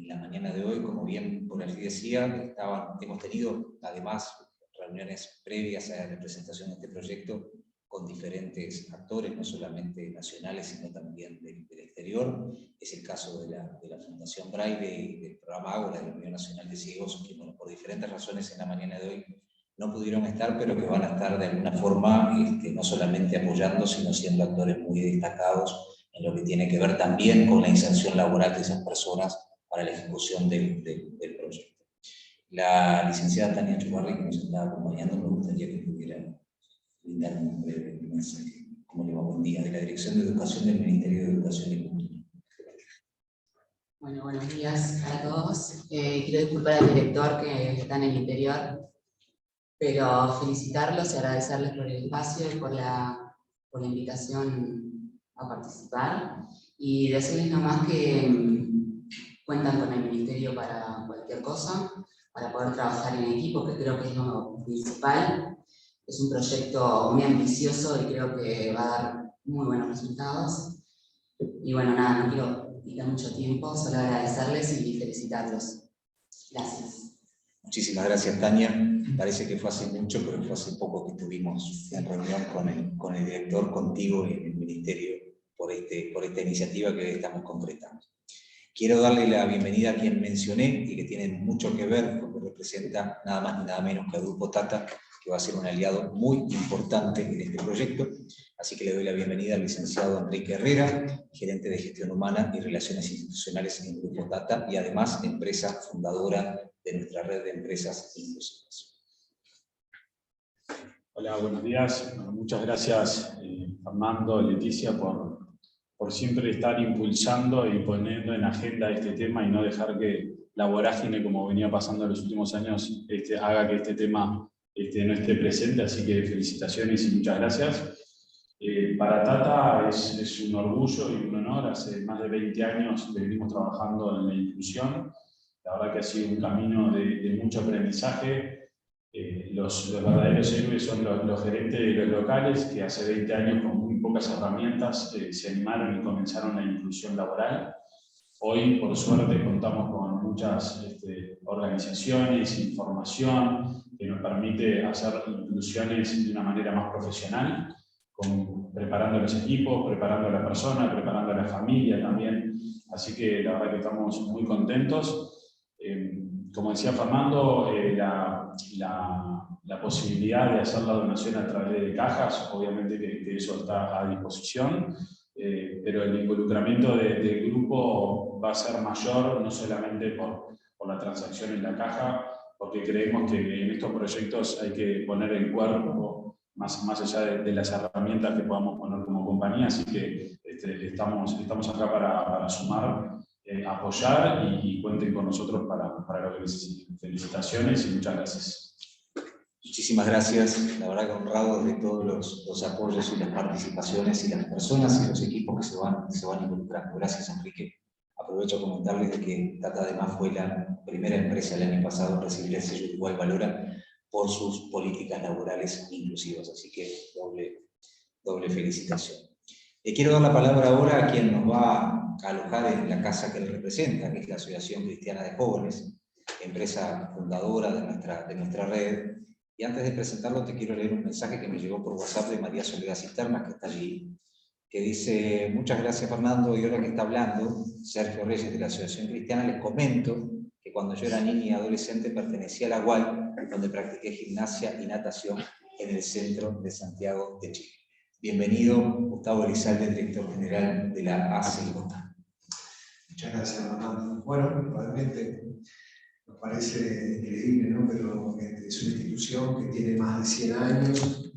la mañana de hoy. Como bien por allí decía, hemos tenido además reuniones previas a la presentación de este proyecto con diferentes actores, no solamente nacionales, sino también del exterior. Es el caso de la Fundación Braille y del programa Ágora de la Unión Nacional de Ciegos, que bueno, por diferentes razones en la mañana de hoy no pudieron estar, pero que van a estar de alguna forma no solamente apoyando, sino siendo actores muy destacados en lo que tiene que ver también con la inserción laboral de esas personas para la ejecución del proyecto. La licenciada Tania Chubarri, que nos está acompañando, me gustaría que pudiera brindar un breve mensaje. ¿Cómo le va? Buen día. De la Dirección de Educación del Ministerio de Educación y Cultura. Bueno, buenos días a todos. Quiero disculpar al director que está en el interior, pero felicitarlos y agradecerles por el espacio y por la invitación a participar, y decirles nomás que cuentan con el Ministerio para cualquier cosa, para poder trabajar en equipo, que creo que es lo principal. Es un proyecto muy ambicioso y creo que va a dar muy buenos resultados. Y bueno, nada, no quiero quitar mucho tiempo, solo agradecerles y felicitarlos. Gracias. Muchísimas gracias, Tania. Parece que fue hace mucho, pero fue hace poco que tuvimos una reunión con el director, contigo y en el Ministerio por esta iniciativa que hoy estamos concretando. Quiero darle la bienvenida a quien mencioné y que tiene mucho que ver, porque representa nada más ni nada menos que a Grupo Tata, que va a ser un aliado muy importante en este proyecto. Así que le doy la bienvenida al licenciado Enrique Herrera, gerente de Gestión Humana y Relaciones Institucionales en Grupo Tata, y además empresa fundadora de nuestra red de empresas inclusivas. Hola, buenos días. Muchas gracias, Fernando, Leticia, por siempre estar impulsando y poniendo en agenda este tema y no dejar que la vorágine, como venía pasando en los últimos años, haga que este tema no esté presente. Así que felicitaciones y muchas gracias. Para Tata es un orgullo y un honor. Hace más de 20 años que venimos trabajando en la inclusión. La verdad que ha sido un camino de mucho aprendizaje. Los verdaderos héroes son los gerentes de los locales, que hace 20 años con muy pocas herramientas se animaron y comenzaron la inclusión laboral. Hoy, por suerte, contamos con muchas organizaciones, información, que nos permite hacer inclusiones de una manera más profesional, preparando los equipos, preparando a la persona, preparando a la familia también. Así que la verdad que estamos muy contentos. Como decía Fernando, la posibilidad de hacer la donación a través de cajas, obviamente que eso está a disposición, pero el involucramiento del grupo va a ser mayor, no solamente por la transacción en la caja, porque creemos que en estos proyectos hay que poner el cuerpo más allá de las herramientas que podamos poner como compañía. Así que estamos acá para sumar, apoyar y cuenten con nosotros para lo que necesiten. Felicitaciones y muchas gracias. Muchísimas gracias, la verdad que honrado de todos los apoyos y las participaciones y las personas y los equipos que se van involucrando. Gracias, Enrique. Aprovecho a comentarles de que Tata además fue la primera empresa el año pasado en recibir el sello Uruguay Valora por sus políticas laborales inclusivas, así que doble felicitación. Quiero dar la palabra ahora a quien nos va a alojar en la casa que él representa, que es la Asociación Cristiana de Jóvenes, empresa fundadora de nuestra red. Y antes de presentarlo te quiero leer un mensaje que me llegó por WhatsApp de María Soledad Cisternas, que está allí, que dice: muchas gracias, Fernando, y ahora que está hablando Sergio Reyes de la Asociación Cristiana, les comento que cuando yo era niña y adolescente pertenecía a la UAI, donde practiqué gimnasia y natación en el centro de Santiago de Chile. Bienvenido, Gustavo Elizalde, director general de la ACJ. Muchas gracias, Fernando. Bueno, realmente Nos parece increíble, ¿no? Pero es una institución que tiene más de 100 años,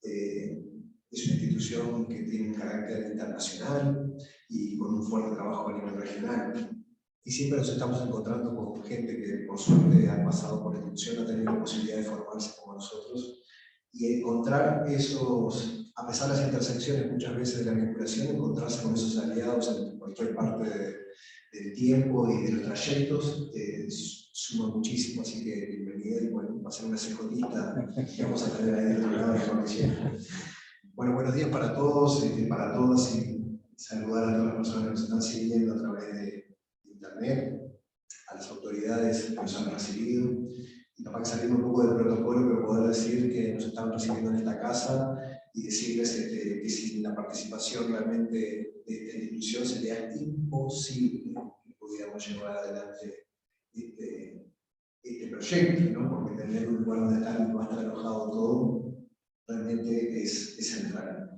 es una institución que tiene un carácter internacional y con un fuerte trabajo a nivel regional. Y siempre nos estamos encontrando con gente que por suerte ha pasado por la institución, ha tenido la posibilidad de formarse como nosotros, y encontrar esos, a pesar de las intersecciones muchas veces de la vinculación, encontrarse con esos aliados en cualquier parte del tiempo y de los trayectos, suma muchísimo, así que bienvenida, y bueno, va a ser una CJita que vamos a tener ahí de otro lado mejor que siempre. Bueno, buenos días para todos, para todas, y saludar a todas las personas que nos están siguiendo a través de internet, a las autoridades que nos han recibido, y capaz que salir un poco del protocolo, pero poder decir que nos están recibiendo en esta casa y decirles que sin la participación realmente de esta institución sería imposible que pudiéramos llevar adelante este proyecto, ¿no? Porque tener un lugar donde va a estar alojado todo realmente es central.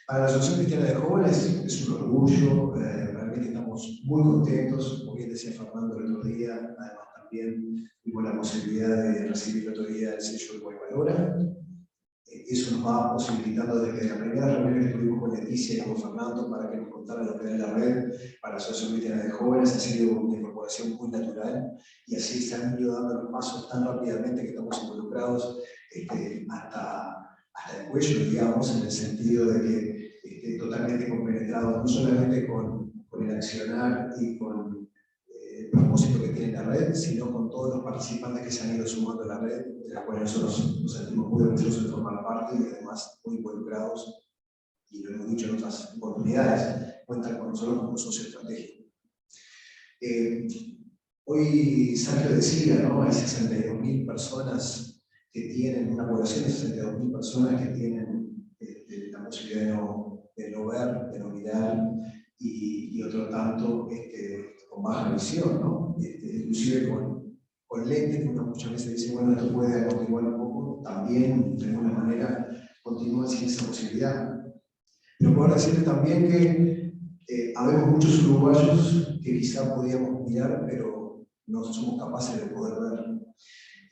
Para la Asociación Cristiana de Jóvenes es un orgullo, realmente estamos muy contentos, como bien decía Fernando el otro día, además también tuvimos la posibilidad de recibir el otro día el sello de Buen Valora. Eso nos va posibilitando desde la primera reunión que tuvimos con Leticia y con Fernando para que nos contaran lo que era la red para la Asociación Cristiana de Jóvenes, ha sido una incorporación muy natural y así se han ido dando los pasos tan rápidamente que estamos involucrados hasta el cuello, digamos, en el sentido de que totalmente compenetrados, no solamente con el accionar y con el propósito que tiene la red, sino con todos los participantes que se han ido sumando a la red, de la cual nosotros nos sentimos muy orgullosos de formar parte y además muy involucrados, y lo hemos dicho en otras oportunidades, cuentan con nosotros como socio estratégico. Hoy Sergio decía, ¿no? Hay 62.000 personas que tienen, una población de 62.000 personas que tienen la posibilidad de no ver, de no mirar, y otro tanto con baja visión, ¿no? Inclusive con lentes, que uno muchas veces dice, bueno, esto puede amortiguar un poco, también de alguna manera continúan sin esa posibilidad. Pero puedo decirles también que habemos muchos uruguayos que quizá podíamos mirar, pero no somos capaces de poder ver.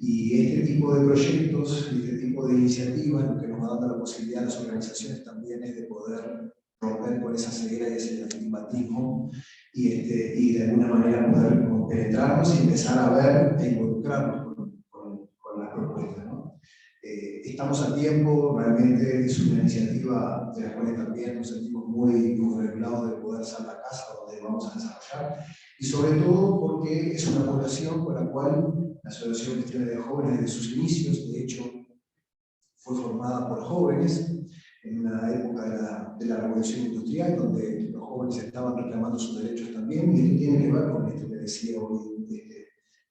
Y este tipo de proyectos, este tipo de iniciativas, lo que nos va dando la posibilidad a las organizaciones también es de poder romper con esa ceguera y ese estigmatismo y de alguna manera poder penetrarnos y empezar a ver e involucrarnos con las propuestas, ¿no? Estamos a tiempo, realmente es una iniciativa de la cual también nos sentimos muy congratulados de poder ser la casa donde vamos a desarrollar, y sobre todo porque es una población con la cual la Asociación Cristiana de Jóvenes desde sus inicios, de hecho, fue formada por jóvenes en una época de la Revolución Industrial, donde los jóvenes estaban reclamando sus derechos también, y esto tiene que ver con esto que decía hoy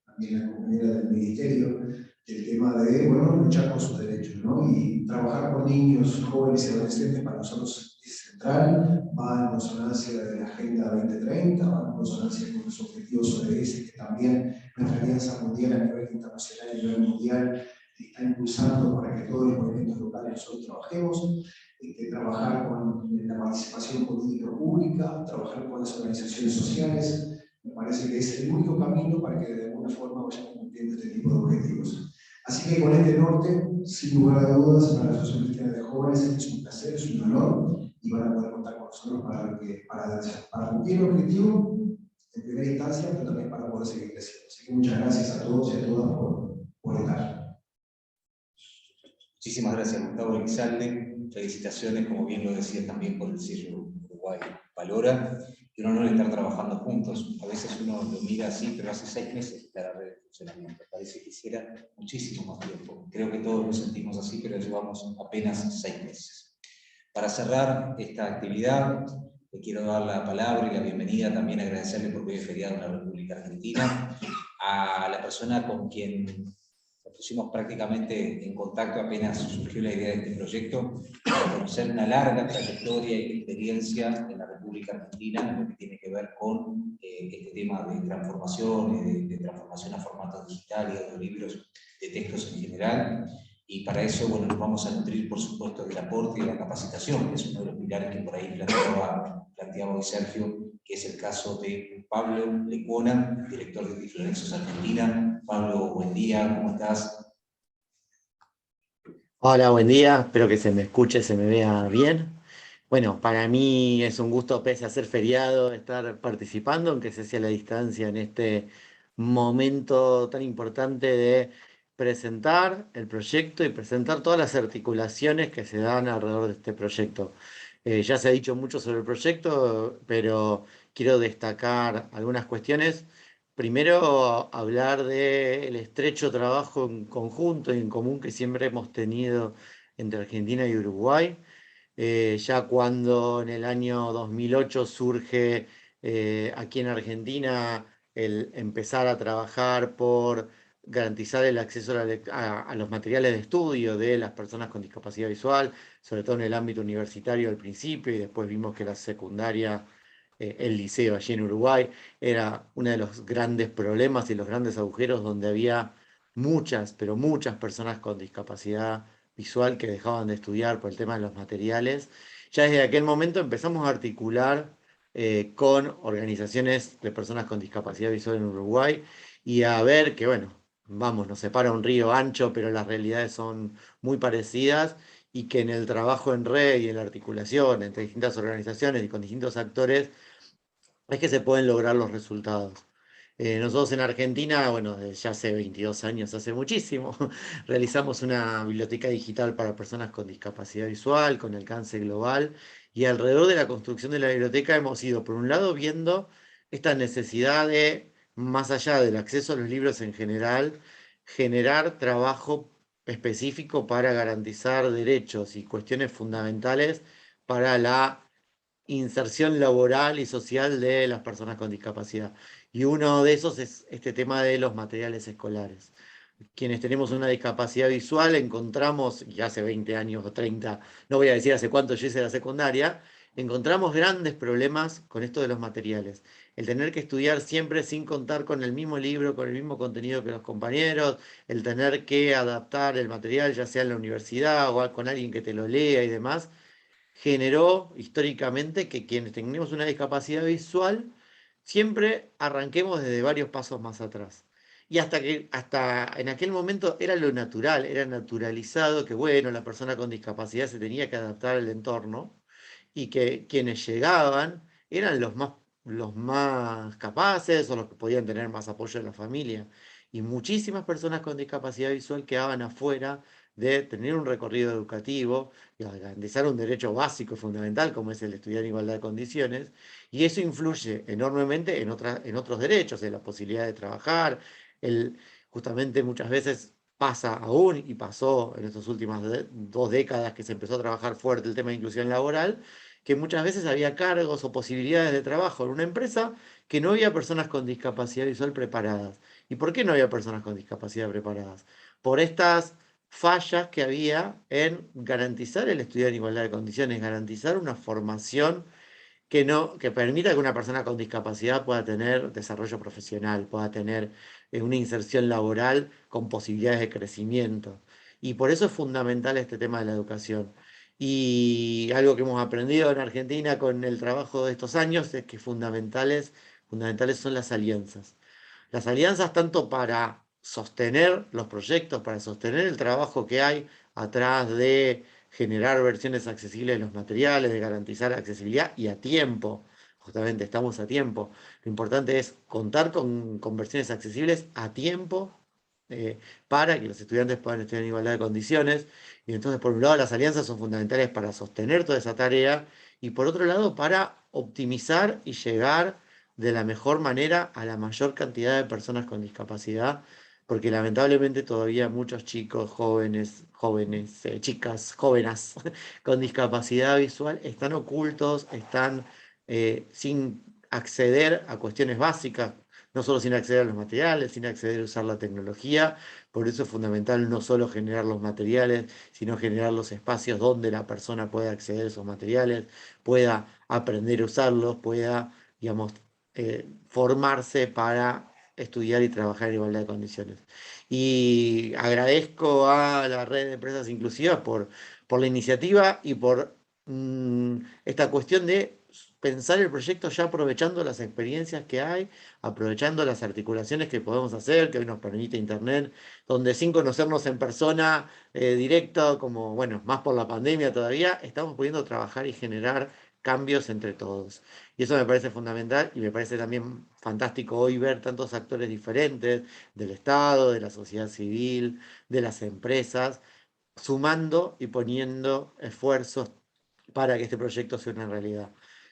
también la compañera del Ministerio, el tema de, bueno, luchar por sus derechos, ¿no? Y trabajar con niños, jóvenes y adolescentes para nosotros es central, va en consonancia de la Agenda 2030, va en consonancia con los objetivos ODS, que también nuestra alianza mundial a nivel internacional y a nivel mundial está impulsando para que todos los movimientos locales nosotros trabajemos, trabajar con la participación política pública, trabajar con las organizaciones sociales. Me parece que es el único camino para que de alguna forma vayamos cumpliendo este tipo de objetivos. Así que con este norte, sin lugar a dudas, para la Asociación Cristiana de Jóvenes es un placer, es un honor, y van a poder contar con nosotros para cumplir el objetivo en primera instancia, pero también para poder seguir creciendo. Así que muchas gracias a todos y a todas por estar. Muchísimas gracias, Gustavo Elizalde. Felicitaciones, como bien lo decía también por el sello Uruguay Valora. Y un honor estar trabajando juntos. A veces uno lo mira así, pero hace 6 meses que está la red de funcionamiento. Parece que hiciera muchísimo más tiempo. Creo que todos lo sentimos así, pero llevamos apenas 6 meses. Para cerrar esta actividad, le quiero dar la palabra y la bienvenida, también agradecerle porque hoy es feriado en la República Argentina, a la persona con quien nos pusimos prácticamente en contacto apenas surgió la idea de este proyecto, para conocer una larga trayectoria y experiencia en la República Argentina en lo que tiene que ver con este tema de transformación, de transformación a formatos digitales, de libros, de textos en general. Y para eso, bueno, nos vamos a nutrir, por supuesto, del aporte y de la capacitación, que es uno de los pilares que por ahí planteaba hoy Sergio, que es el caso de Pablo Lecuona, director de Tiflorensos Argentina. Pablo, buen día, ¿cómo estás? Hola, buen día. Espero que se me escuche, se me vea bien. Bueno, para mí es un gusto, pese a ser feriado, estar participando, aunque se sea a la distancia, en este momento tan importante de presentar el proyecto y presentar todas las articulaciones que se dan alrededor de este proyecto. Ya se ha dicho mucho sobre el proyecto, pero quiero destacar algunas cuestiones. Primero, hablar del estrecho trabajo en conjunto y en común que siempre hemos tenido entre Argentina y Uruguay. Ya cuando en el año 2008 surge aquí en Argentina el empezar a trabajar por garantizar el acceso a los materiales de estudio de las personas con discapacidad visual, sobre todo en el ámbito universitario al principio, y después vimos que la secundaria, el liceo allí en Uruguay, era uno de los grandes problemas y los grandes agujeros donde había muchas, pero muchas personas con discapacidad visual que dejaban de estudiar por el tema de los materiales. Ya desde aquel momento empezamos a articular con organizaciones de personas con discapacidad visual en Uruguay y a ver que, bueno, vamos, nos separa un río ancho, pero las realidades son muy parecidas y que en el trabajo en red y en la articulación entre distintas organizaciones y con distintos actores es que se pueden lograr los resultados. Nosotros en Argentina, bueno, desde ya hace 22 años, hace muchísimo, realizamos una biblioteca digital para personas con discapacidad visual, con alcance global, y alrededor de la construcción de la biblioteca hemos ido, por un lado, viendo esta necesidad de, más allá del acceso a los libros en general, generar trabajo específico para garantizar derechos y cuestiones fundamentales para la inserción laboral y social de las personas con discapacidad. Y uno de esos es este tema de los materiales escolares. Quienes tenemos una discapacidad visual encontramos, y hace 20 años o 30, no voy a decir hace cuánto yo hice la secundaria, encontramos grandes problemas con esto de los materiales. El tener que estudiar siempre sin contar con el mismo libro, con el mismo contenido que los compañeros, el tener que adaptar el material, ya sea en la universidad o con alguien que te lo lea y demás, generó históricamente que quienes tenemos una discapacidad visual siempre arranquemos desde varios pasos más atrás. Y hasta en aquel momento era lo natural, era naturalizado que, bueno, la persona con discapacidad se tenía que adaptar al entorno y que quienes llegaban eran los más capaces o los que podían tener más apoyo de la familia. Y muchísimas personas con discapacidad visual quedaban afuera de tener un recorrido educativo y garantizar un derecho básico y fundamental como es el estudiar en igualdad de condiciones, y eso influye enormemente en otros derechos, en la posibilidad de trabajar, justamente muchas veces pasa aún y pasó en estas últimas 2 décadas que se empezó a trabajar fuerte el tema de inclusión laboral, que muchas veces había cargos o posibilidades de trabajo en una empresa que no había personas con discapacidad visual preparadas. ¿Y por qué no había personas con discapacidad preparadas? Por estas fallas que había en garantizar el estudio en igualdad de condiciones, garantizar una formación que permita que una persona con discapacidad pueda tener desarrollo profesional, pueda tener una inserción laboral con posibilidades de crecimiento. Y por eso es fundamental este tema de la educación. Y algo que hemos aprendido en Argentina con el trabajo de estos años es que fundamentales son las alianzas. Las alianzas tanto para sostener los proyectos, para sostener el trabajo que hay atrás de generar versiones accesibles de los materiales, de garantizar accesibilidad y a tiempo. Justamente estamos a tiempo. Lo importante es contar con versiones accesibles a tiempo para que los estudiantes puedan estudiar en igualdad de condiciones. Y entonces, por un lado, las alianzas son fundamentales para sostener toda esa tarea y por otro lado, para optimizar y llegar de la mejor manera a la mayor cantidad de personas con discapacidad, porque lamentablemente todavía muchos chicos, chicas, jóvenes con discapacidad visual están ocultos, están sin acceder a cuestiones básicas, no solo sin acceder a los materiales, sin acceder a usar la tecnología. Por eso es fundamental no solo generar los materiales, sino generar los espacios donde la persona pueda acceder a esos materiales, pueda aprender a usarlos, pueda, digamos, formarse para estudiar y trabajar en igualdad de condiciones. Y agradezco a la Red de Empresas Inclusivas por la iniciativa y por esta cuestión de pensar el proyecto ya aprovechando las experiencias que hay, aprovechando las articulaciones que podemos hacer, que hoy nos permite Internet, donde sin conocernos en persona directo, como, bueno, más por la pandemia todavía, estamos pudiendo trabajar y generar cambios entre todos. Y eso me parece fundamental y me parece también fantástico hoy ver tantos actores diferentes del Estado, de la sociedad civil, de las empresas, sumando y poniendo esfuerzos para que este proyecto sea una realidad,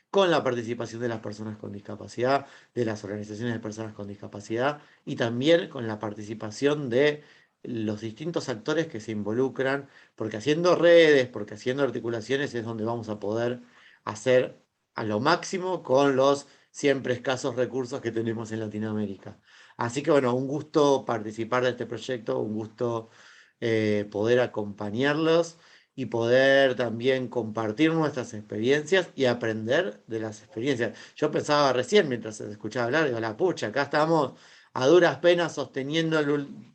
con la participación de las personas con discapacidad, de las organizaciones de personas con discapacidad y también con la participación de los distintos actores que se involucran, porque haciendo redes, porque haciendo articulaciones es donde vamos a poder hacer a lo máximo con los siempre escasos recursos que tenemos en Latinoamérica. Así que bueno, un gusto participar de este proyecto, un gusto poder acompañarlos y poder también compartir nuestras experiencias y aprender de las experiencias. Yo pensaba recién, mientras se escuchaba hablar, digo, la pucha, acá estamos a duras penas sosteniendo,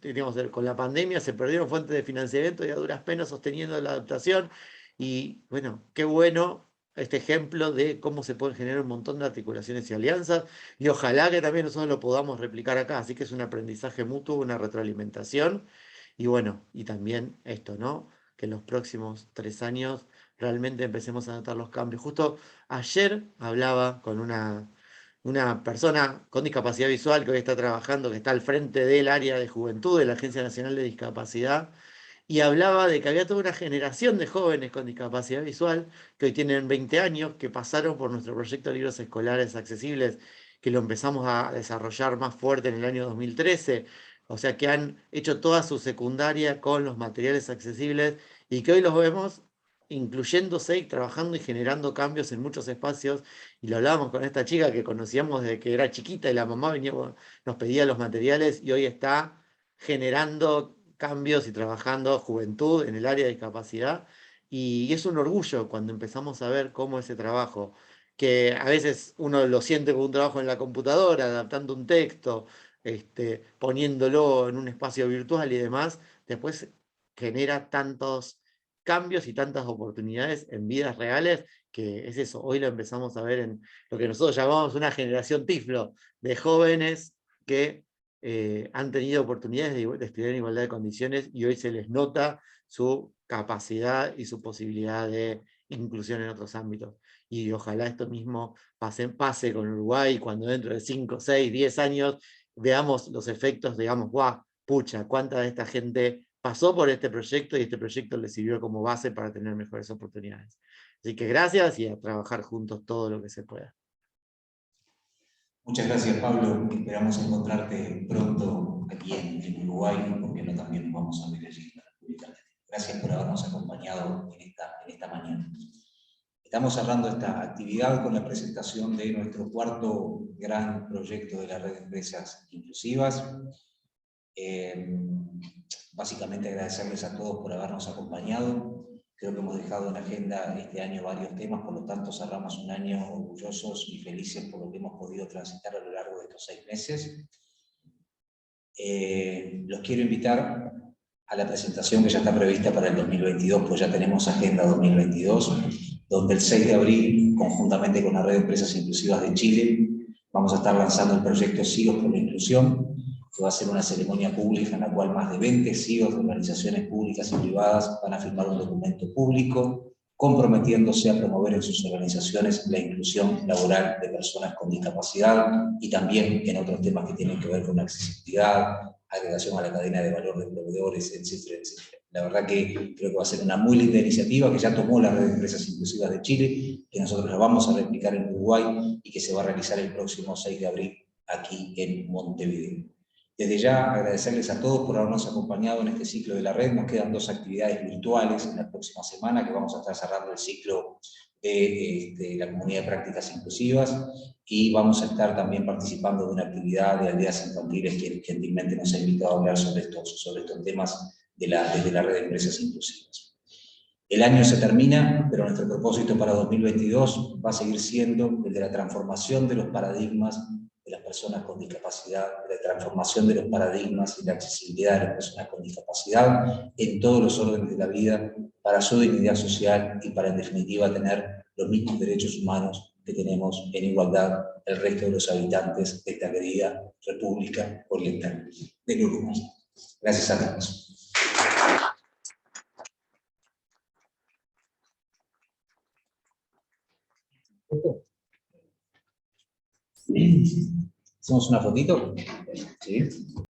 digamos, con la pandemia se perdieron fuentes de financiamiento y a duras penas sosteniendo la adaptación. Y bueno, qué bueno este ejemplo de cómo se pueden generar un montón de articulaciones y alianzas, y ojalá que también nosotros lo podamos replicar acá. Así que es un aprendizaje mutuo, una retroalimentación, y bueno, y también esto, ¿no? Que en los próximos 3 años realmente empecemos a notar los cambios. Justo ayer hablaba con una persona con discapacidad visual que hoy está trabajando, que está al frente del área de juventud de la Agencia Nacional de Discapacidad, y hablaba de que había toda una generación de jóvenes con discapacidad visual que hoy tienen 20 años, que pasaron por nuestro proyecto de libros escolares accesibles, que lo empezamos a desarrollar más fuerte en el año 2013, o sea que han hecho toda su secundaria con los materiales accesibles y que hoy los vemos incluyéndose y trabajando y generando cambios en muchos espacios. Y lo hablábamos con esta chica que conocíamos desde que era chiquita y la mamá venía, nos pedía los materiales y hoy está generando cambios y trabajando juventud en el área de discapacidad. Y es un orgullo cuando empezamos a ver cómo ese trabajo, que a veces uno lo siente como un trabajo en la computadora, adaptando un texto, poniéndolo en un espacio virtual y demás, después genera tantos cambios y tantas oportunidades en vidas reales, que es eso, hoy lo empezamos a ver en lo que nosotros llamamos una generación tiflo, de jóvenes que han tenido oportunidades de estudiar en igualdad de condiciones y hoy se les nota su capacidad y su posibilidad de inclusión en otros ámbitos. Y ojalá esto mismo pase con Uruguay cuando dentro de 5, 6, 10 años veamos los efectos, digamos, guau, pucha, cuánta de esta gente pasó por este proyecto y este proyecto le sirvió como base para tener mejores oportunidades. Así que gracias y a trabajar juntos todo lo que se pueda. Muchas gracias, Pablo. Esperamos encontrarte pronto aquí en Uruguay, porque no también nos vamos a ver allí en la República Argentina. Gracias por habernos acompañado en esta mañana. Estamos cerrando esta actividad con la presentación de nuestro cuarto gran proyecto de la Red de Empresas Inclusivas. Básicamente agradecerles a todos por habernos acompañado. Creo que hemos dejado en la agenda este año varios temas, por lo tanto cerramos un año orgullosos y felices por lo que hemos podido transitar a lo largo de estos 6 meses. Los quiero invitar a la presentación que ya está prevista para el 2022, pues ya tenemos agenda 2022, donde el 6 de abril, conjuntamente con la Red de Empresas Inclusivas de Chile, vamos a estar lanzando el proyecto CIOs por la Inclusión, que va a ser una ceremonia pública en la cual más de 20 CIOs de organizaciones públicas y privadas van a firmar un documento público comprometiéndose a promover en sus organizaciones la inclusión laboral de personas con discapacidad y también en otros temas que tienen que ver con la accesibilidad, agregación a la cadena de valor de proveedores, etcétera, etcétera. La verdad que creo que va a ser una muy linda iniciativa que ya tomó la Red de Empresas Inclusivas de Chile, que nosotros la vamos a replicar en Uruguay y que se va a realizar el próximo 6 de abril aquí en Montevideo. Desde ya agradecerles a todos por habernos acompañado en este ciclo de la red. Nos quedan 2 actividades virtuales en la próxima semana, que vamos a estar cerrando el ciclo de la comunidad de prácticas inclusivas, y vamos a estar también participando de una actividad de aldeas infantiles que gentilmente nos ha invitado a hablar sobre estos temas desde la red de empresas inclusivas. El año se termina, pero nuestro propósito para 2022 va a seguir siendo el de la transformación de los paradigmas de las personas con discapacidad, de la transformación de los paradigmas y la accesibilidad de las personas con discapacidad en todos los órdenes de la vida, para su dignidad social y para, en definitiva, tener los mismos derechos humanos que tenemos en igualdad el resto de los habitantes de esta querida República Oriental del Uruguay. Gracias a todos. ¿Hacemos una fotito? Sí.